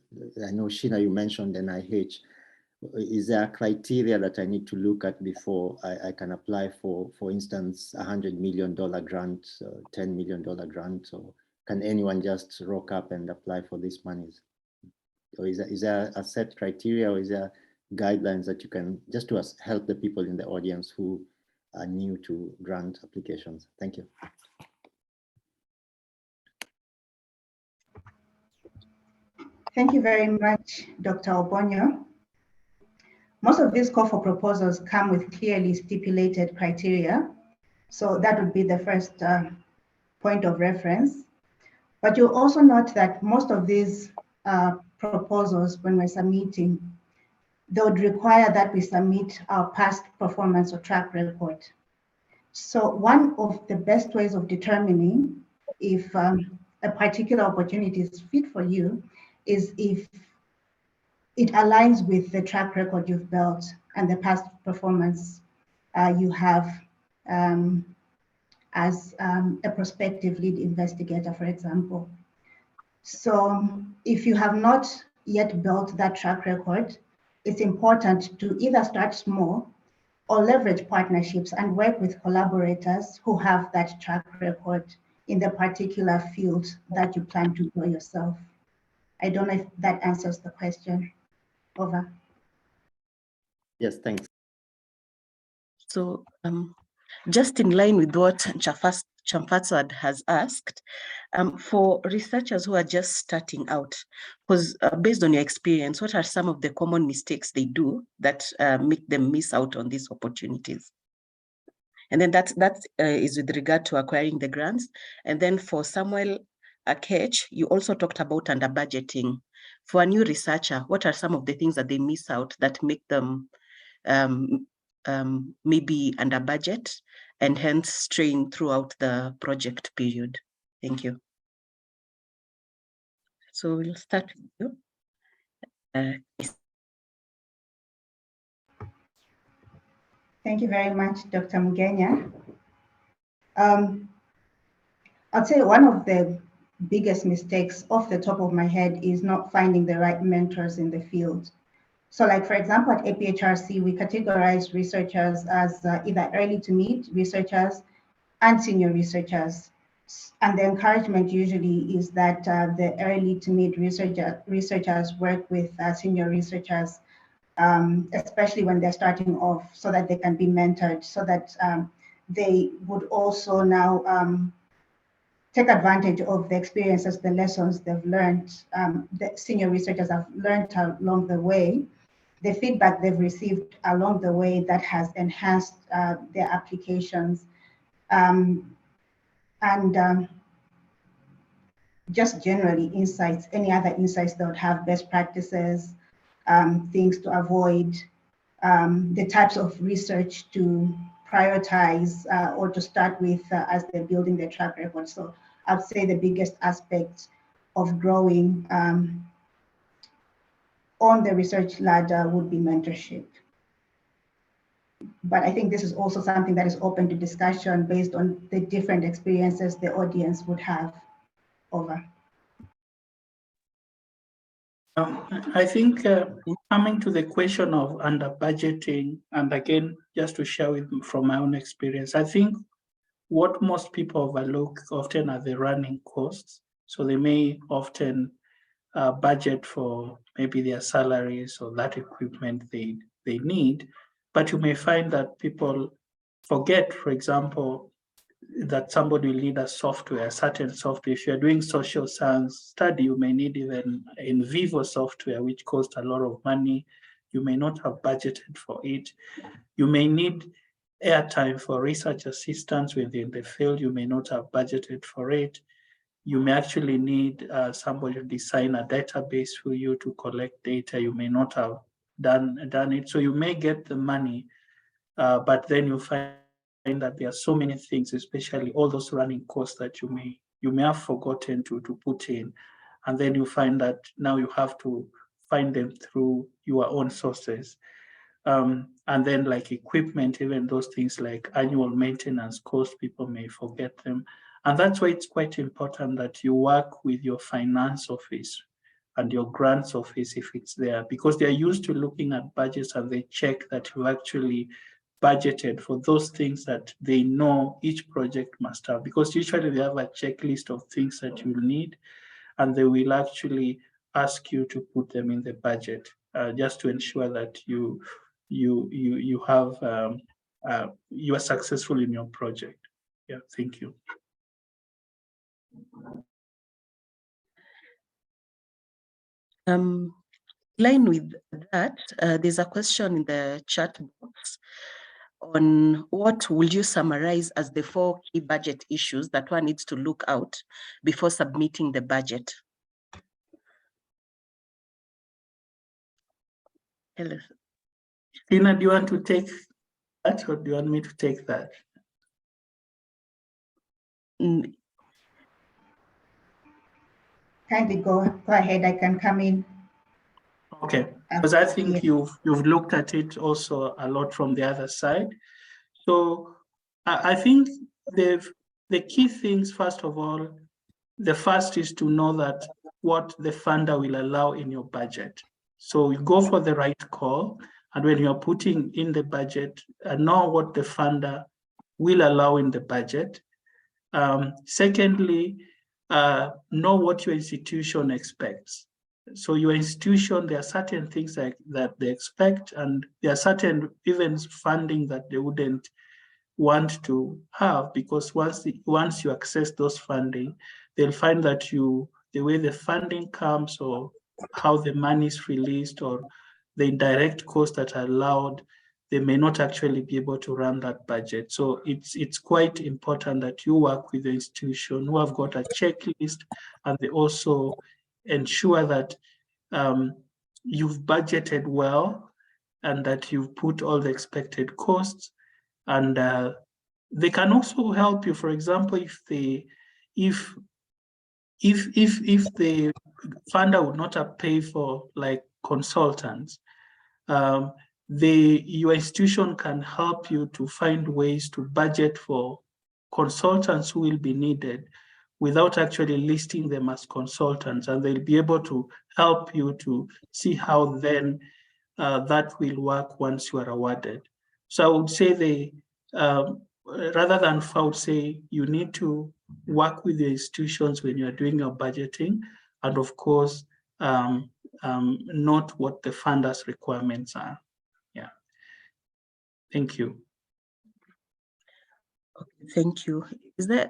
Speaker 6: I know, Sheena, you mentioned NIH. Is there a criteria that I need to look at before I can apply for instance, $100 million grant, $10 million grant, or can anyone just rock up and apply for these monies? Or is there a set criteria, or is there guidelines that you can, just to help the people in the audience who are new to grant applications? Thank you.
Speaker 3: Thank you very much, Dr. Obonyo. Most of these call for proposals come with clearly stipulated criteria. So that would be the first point of reference. But you'll also note that most of these proposals, when we're submitting, they would require that we submit our past performance or track record. So one of the best ways of determining if a particular opportunity is fit for you is if it aligns with the track record you've built and the past performance you have as a prospective lead investigator, for example. So if you have not yet built that track record, it's important to either start small or leverage partnerships and work with collaborators who have that track record in the particular field that you plan to grow yourself. I don't know if that answers the question. Over.
Speaker 6: Yes, thanks.
Speaker 5: So just in line with what Champatsad has asked, for researchers who are just starting out, because based on your experience, what are some of the common mistakes they do that make them miss out on these opportunities? And then that is with regard to acquiring the grants. And then for Samuel Akech, you also talked about under budgeting. For a new researcher, what are some of the things that they miss out that make them maybe under budget and hence strain throughout the project period? Thank you. So we'll start with you.
Speaker 3: Thank you very much, Dr. Mugenya. I'd say one of the biggest mistakes off the top of my head is not finding the right mentors in the field. So like, for example, at APHRC, we categorize researchers as either early to mid researchers and senior researchers. And the encouragement usually is that the early to mid researchers work with senior researchers, especially when they're starting off, so that they can be mentored, so that they would also now take advantage of the experiences, the lessons they've learned, the senior researchers have learned along the way, the feedback they've received along the way that has enhanced their applications. Just generally insights, any other insights that would have best practices, things to avoid, the types of research to prioritize or to start with as they're building their track record. So I'd say the biggest aspect of growing on the research ladder would be mentorship. But I think this is also something that is open to discussion based on the different experiences the audience would have. Over.
Speaker 4: I think coming to the question of under budgeting, and again, just to share with you from my own experience, I think what most people overlook often are the running costs. So they may often budget for maybe their salaries or that equipment they need, but you may find that people forget, for example, that somebody will need a certain software. If you're doing social science study, you may need even in vivo software, which costs a lot of money. You may not have budgeted for it. You may need airtime for research assistants within the field. You may not have budgeted for it. You may actually need somebody to design a database for you to collect data. You may not have done it. So you may get the money, but then you find that there are so many things, especially all those running costs that you may have forgotten to put in. And then you find that now you have to find them through your own sources. And then like equipment, even those things like annual maintenance costs, people may forget them. And that's why it's quite important that you work with your finance office and your grants office if it's there, because they're used to looking at budgets and they check that you actually budgeted for those things that they know each project must have, because usually they have a checklist of things that you need, and they will actually ask you to put them in the budget just to ensure that you have you are successful in your project. Yeah, thank you.
Speaker 5: Line with that, there's a question in the chat box on what will you summarize as the 4 key budget issues that one needs to look out before submitting the budget? Hello.
Speaker 4: Tina, do you want to take that or do you want me to take that?
Speaker 3: Kindly go ahead, I can come in.
Speaker 4: Okay, because I think you've looked at it also a lot from the other side. So I think the key things, first of all, the first is to know that what the funder will allow in your budget. So you go for the right call, and when you're putting in the budget, know what the funder will allow in the budget. Secondly, know what your institution expects. So your institution, there are certain things that they expect, and there are certain even funding that they wouldn't want to have, because once you access those funding, they'll find that the way the funding comes, or how the money is released, or the indirect costs that are allowed, they may not actually be able to run that budget. So it's quite important that you work with the institution who have got a checklist, and they also ensure that you've budgeted well, and that you've put all the expected costs. And they can also help you. For example, if the funder would not have paid for like consultants, your institution can help you to find ways to budget for consultants who will be needed without actually listing them as consultants, and they'll be able to help you to see how then that will work once you are awarded. So I would say rather than I would say you need to work with the institutions when you're doing your budgeting, and of course, note what the funders' requirements are. Yeah. Thank you.
Speaker 5: Okay, thank you. Is there,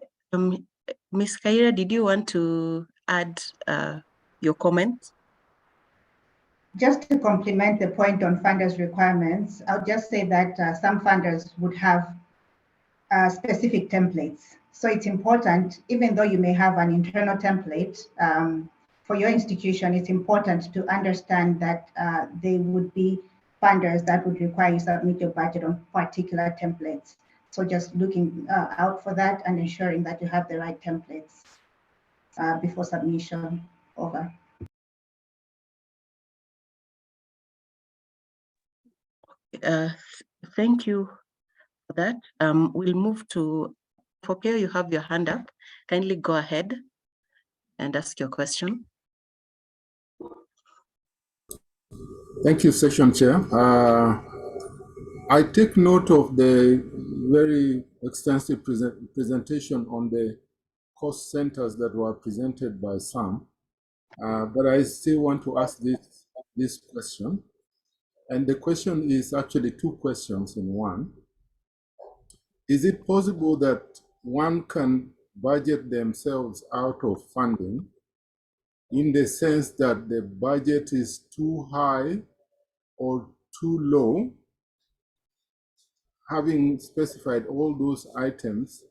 Speaker 5: Ms. Kaira, did you want to add your comment?
Speaker 3: Just to complement the point on funders' requirements, I'll just say that some funders would have specific templates. So it's important, even though you may have an internal template, for your institution, it's important to understand that there would be funders that would require you submit your budget on particular templates. So just looking out for that and ensuring that you have the right templates before submission. Over.
Speaker 5: Thank you for that. We'll move to Fokeo. You have your hand up. Kindly go ahead and ask your question.
Speaker 7: Thank you, Session Chair. I take note of the very extensive presentation on the cost centers that were presented by Sam, but I still want to ask this question. And the question is actually two questions in one. Is it possible that one can budget themselves out of funding in the sense that the budget is too high or too low, having specified all those items?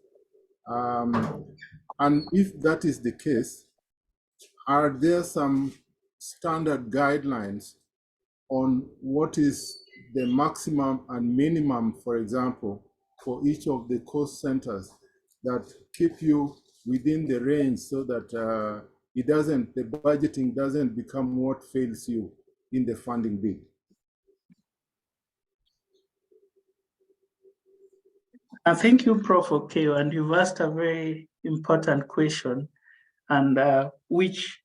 Speaker 7: And if that is the case, are there some standard guidelines on what is the maximum and minimum, for example, for each of the cost centers that keep you within the range, so that the budgeting doesn't become what fails you in the funding bid?
Speaker 4: Thank you, Prof. Okeo, and you've asked a very important question, and which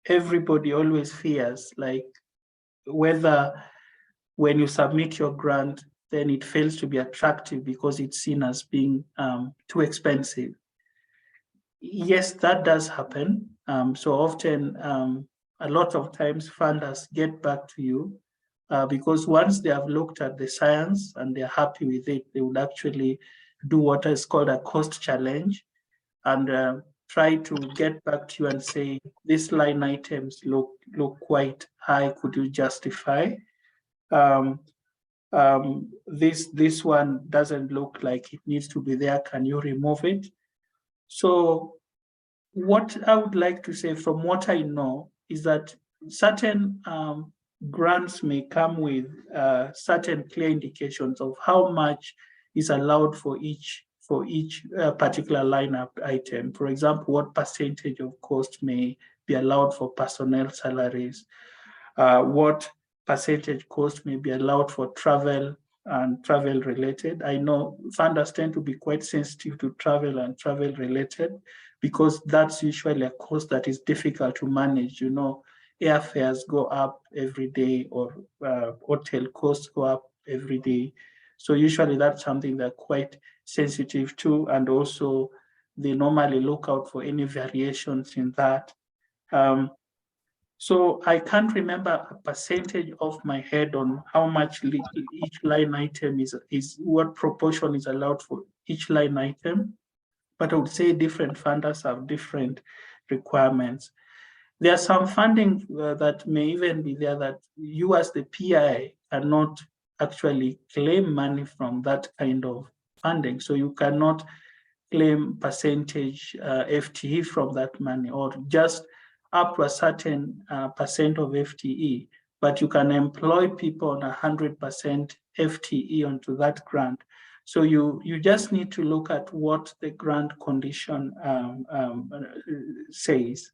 Speaker 4: everybody always fears, like whether when you submit your grant, then it fails to be attractive because it's seen as being too expensive. Yes, that does happen. So often, a lot of times funders get back to you because once they have looked at the science and they're happy with it, they would actually do what is called a cost challenge and try to get back to you and say, these line items look quite high, could you justify? This one doesn't look like it needs to be there, can you remove it? So what I would like to say from what I know is that certain grants may come with certain clear indications of how much is allowed for each for each particular line item. For example, what percentage of cost may be allowed for personnel salaries, what percentage cost may be allowed for travel and travel related. I know funders tend to be quite sensitive to travel and travel related because that's usually a cost that is difficult to manage. You know, airfares go up every day or hotel costs go up every day. So usually that's something they're quite sensitive to, and also they normally look out for any variations in that. So I can't remember a percentage off my head on how much each line item is what proportion is allowed for each line item, but I would say different funders have different requirements. There are some funding that may even be there that you as the PI cannot actually claim money from that kind of funding. So you cannot claim percentage FTE from that money, or just up to a certain percent of FTE, but you can employ people on 100% FTE onto that grant. So you just need to look at what the grant condition says,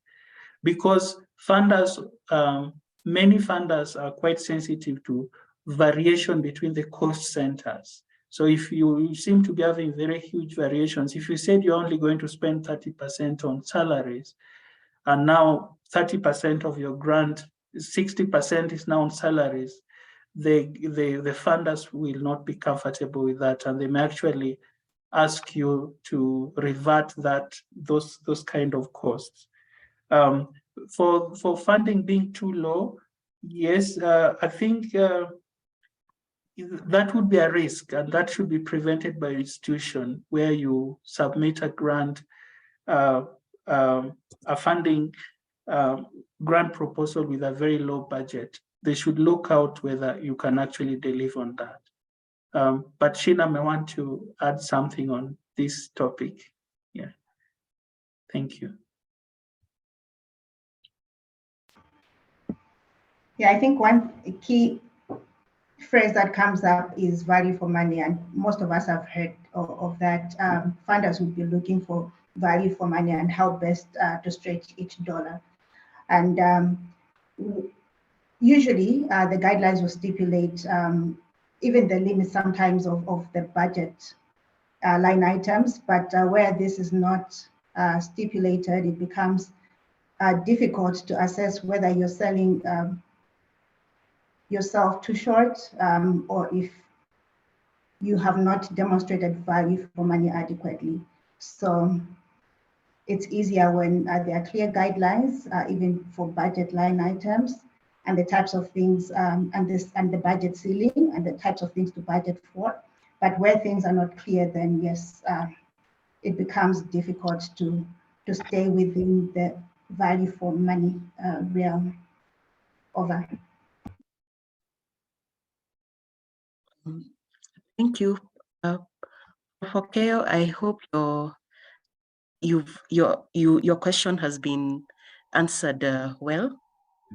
Speaker 4: because funders, many funders are quite sensitive to variation between the cost centers. So if you seem to be having very huge variations, if you said you're only going to spend 30% on salaries, and now 30% of your grant, 60% is now on salaries, the funders will not be comfortable with that, and they may actually ask you to revert those kind of costs. For funding being too low, yes, I think that would be a risk, and that should be prevented by institution where you submit a grant, a funding grant proposal with a very low budget. They should look out whether you can actually deliver on that. But Sheena may want to add something on this topic. Yeah, thank you.
Speaker 3: Yeah, I think one key phrase that comes up is value for money, and most of us have heard of that. Funders will be looking for value for money and how best to stretch each dollar. And usually the guidelines will stipulate even the limit sometimes of the budget line items, but where this is not stipulated, it becomes difficult to assess whether you're selling yourself too short, or if you have not demonstrated value for money adequately. So it's easier when there are clear guidelines, even for budget line items, and the types of things, and the budget ceiling, and the types of things to budget for. But where things are not clear, then yes, it becomes difficult to stay within the value for money realm. Over.
Speaker 5: Thank you. Fokeo, I hope your question has been answered well.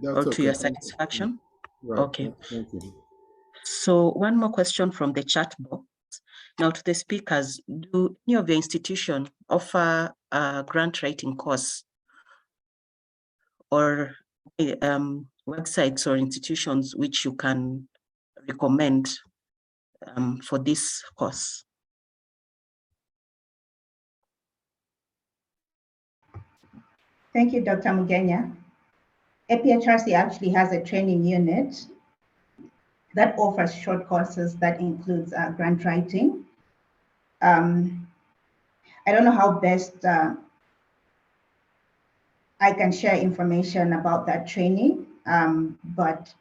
Speaker 7: That's
Speaker 5: or to
Speaker 7: okay.
Speaker 5: your satisfaction.
Speaker 7: Right.
Speaker 5: Okay.
Speaker 7: Thank you.
Speaker 5: So one more question from the chat box. Now to the speakers, do any of your institution offer grant writing course or websites or institutions which you can recommend for this course?
Speaker 3: Thank you, Dr. Mugenya. EPHRC actually has a training unit that offers short courses that includes grant writing. I don't know how best I can share information about that training, but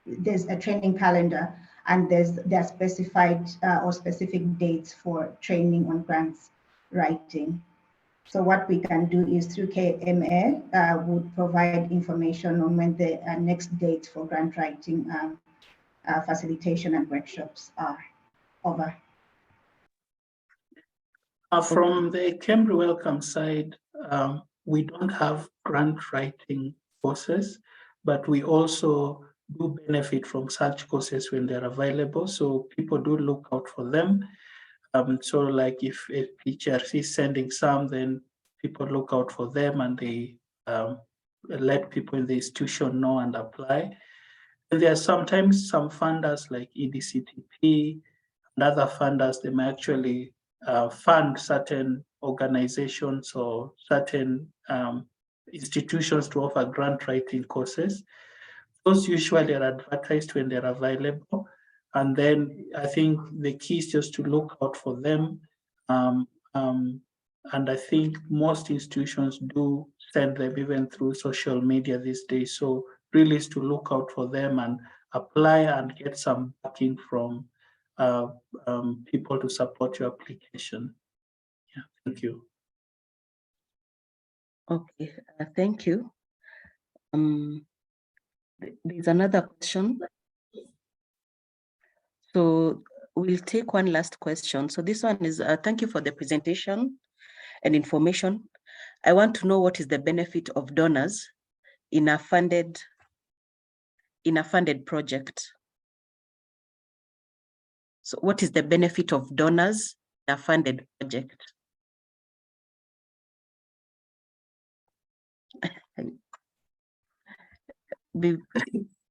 Speaker 3: there's a training calendar, and there are specified or specific dates for training on grants writing. So what we can do is through KMA would provide information on when the next dates for grant writing facilitation and workshops are. Over.
Speaker 4: From the Cambry Welcome side, we don't have grant writing courses, but we also do benefit from such courses when they're available. So people do look out for them. So like if a HRC is sending some, then people look out for them and they let people in the institution know and apply. And there are sometimes some funders like EDCTP and other funders, they may actually fund certain organizations or certain institutions to offer grant writing courses. Those usually are advertised when they're available. And then I think the key is just to look out for them. And I think most institutions do send them even through social media these days. So really is to look out for them and apply and get some backing from people to support your application. Yeah, thank you.
Speaker 5: Okay, thank you. There's another question. So we'll take one last question. So this one is, thank you for the presentation and information. I want to know what is the benefit of donors in a funded project. So what is the benefit of donors in a funded project?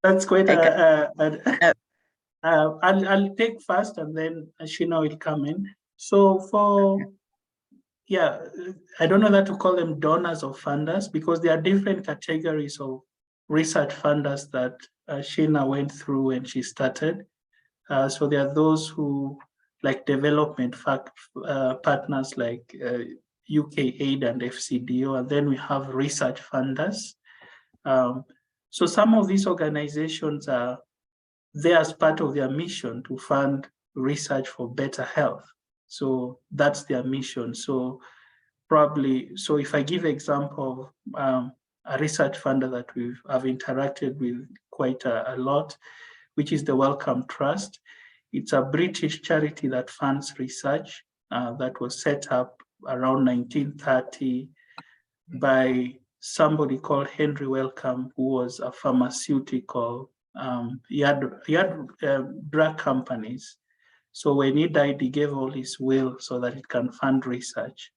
Speaker 4: That's quite I'll take first and then Ashina will come in. So for, yeah, I don't know that to call them donors or funders because there are different categories of research funders that Ashina went through when she started. So there are those who like development partners like UK Aid and FCDO, and then we have research funders. So some of these organizations are there as part of their mission to fund research for better health. So that's their mission. So probably, so if I give example of a research funder that I've interacted with quite a lot, which is the Wellcome Trust. It's a British charity that funds research that was set up around 1930 by somebody called Henry Wellcome, who was a pharmaceutical, he had drug companies. So when he died, he gave all his will so that it can fund research.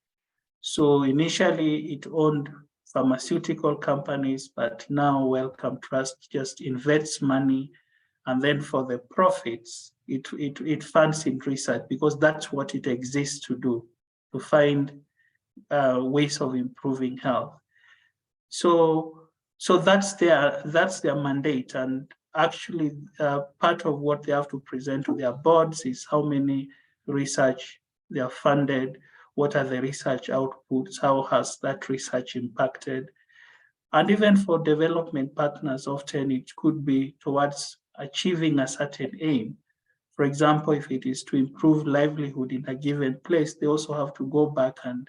Speaker 4: So initially it owned pharmaceutical companies, but now Wellcome Trust just invests money, and then for the profits, it funds in research because that's what it exists to do, to find ways of improving health. So that's their mandate, and actually part of what they have to present to their boards is how many research they are funded, what are the research outputs, how has that research impacted. And even for development partners, often it could be towards achieving a certain aim. For example, if it is to improve livelihood in a given place, they also have to go back and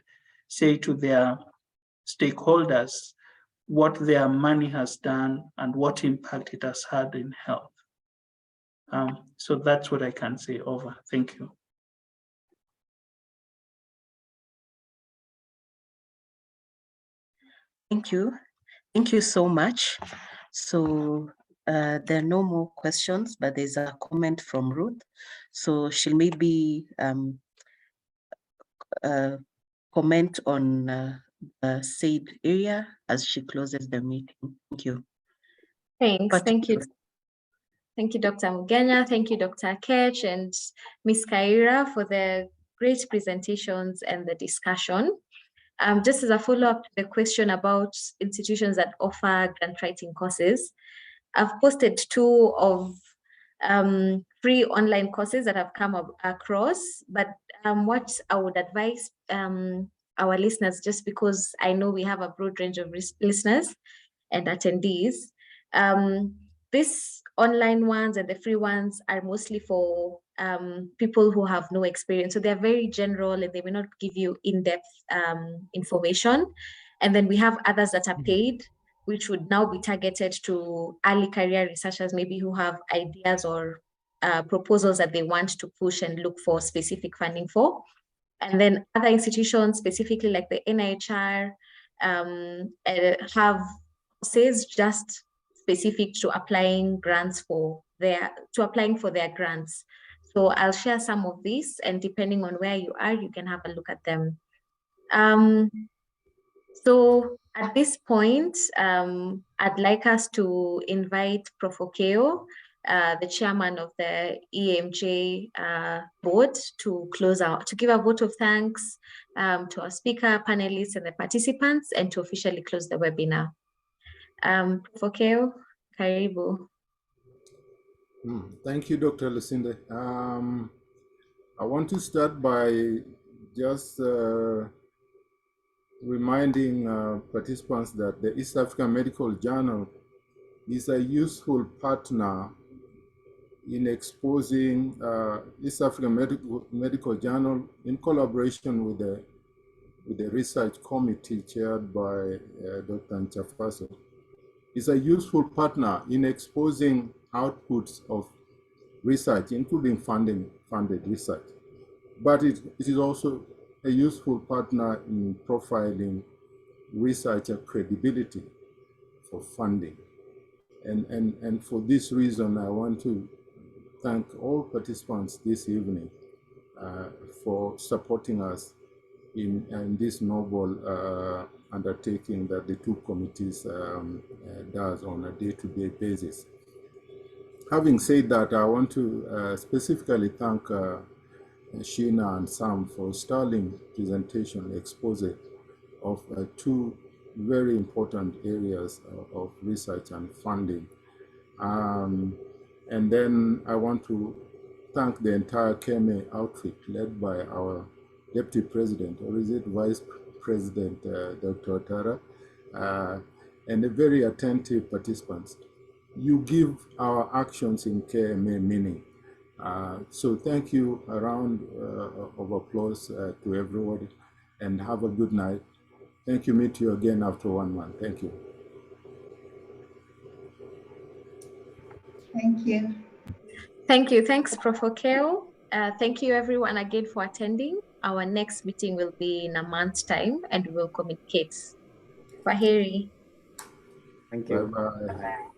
Speaker 4: say to their stakeholders what their money has done and what impact it has had in health. So that's what I can say. Over. Thank you.
Speaker 5: Thank you. Thank you so much. So there are no more questions, but there's a comment from Ruth. So she'll maybe comment on the said area as she closes the meeting. Thank you.
Speaker 1: Thanks. Thank you. Thank you, Dr. Mugenya. Thank you, Dr. Ketch and Ms. Kaira for the great presentations and the discussion. Just as a follow-up to the question about institutions that offer grant writing courses, I've posted 2 of free online courses that I've come across, but what I would advise our listeners, just because I know we have a broad range of listeners and attendees, these online ones and the free ones are mostly for people who have no experience. So they're very general and they may not give you in-depth information. And then we have others that are paid, which would now be targeted to early career researchers, maybe who have ideas or proposals that they want to push and look for specific funding for. And then other institutions, specifically like the NIHR, have courses just specific to applying for their grants. So I'll share some of these, and depending on where you are, you can have a look at them. So at this point, I'd like us to invite Prof. Okeo, the chairman of the EAMJ board, to close out, to give a vote of thanks to our speaker, panelists, and the participants, and to officially close the webinar. Prof. Okeo, karibu.
Speaker 7: Thank you, Dr. Lucinda. I want to start by just reminding participants that the East African Medical Journal is a useful partner in exposing East African Medical Journal in collaboration with the research committee chaired by Dr. Nchafaso. Is a useful partner in exposing outputs of research, including funded research. But it is also a useful partner in profiling researcher credibility for funding. And for this reason, I want to thank all participants this evening for supporting us in this noble undertaking that the two committees does on a day-to-day basis. Having said that, I want to specifically thank Sheena and Sam for sterling presentation expose of two very important areas of research and funding. And then I want to thank the entire KMA outfit led by our Deputy President, or is it Vice President, Dr. Otara, and the very attentive participants. You give our actions in KMA meaning. So thank you, a round of applause to everybody, and have a good night. Thank you, meet you again after 1 month. Thank you.
Speaker 3: Thank you.
Speaker 1: Thank you. Thanks, Prof. Okeo. Thank you everyone again for attending. Our next meeting will be in a month's time and we will communicate. Kwaheri.
Speaker 6: Thank you.
Speaker 7: Bye-bye.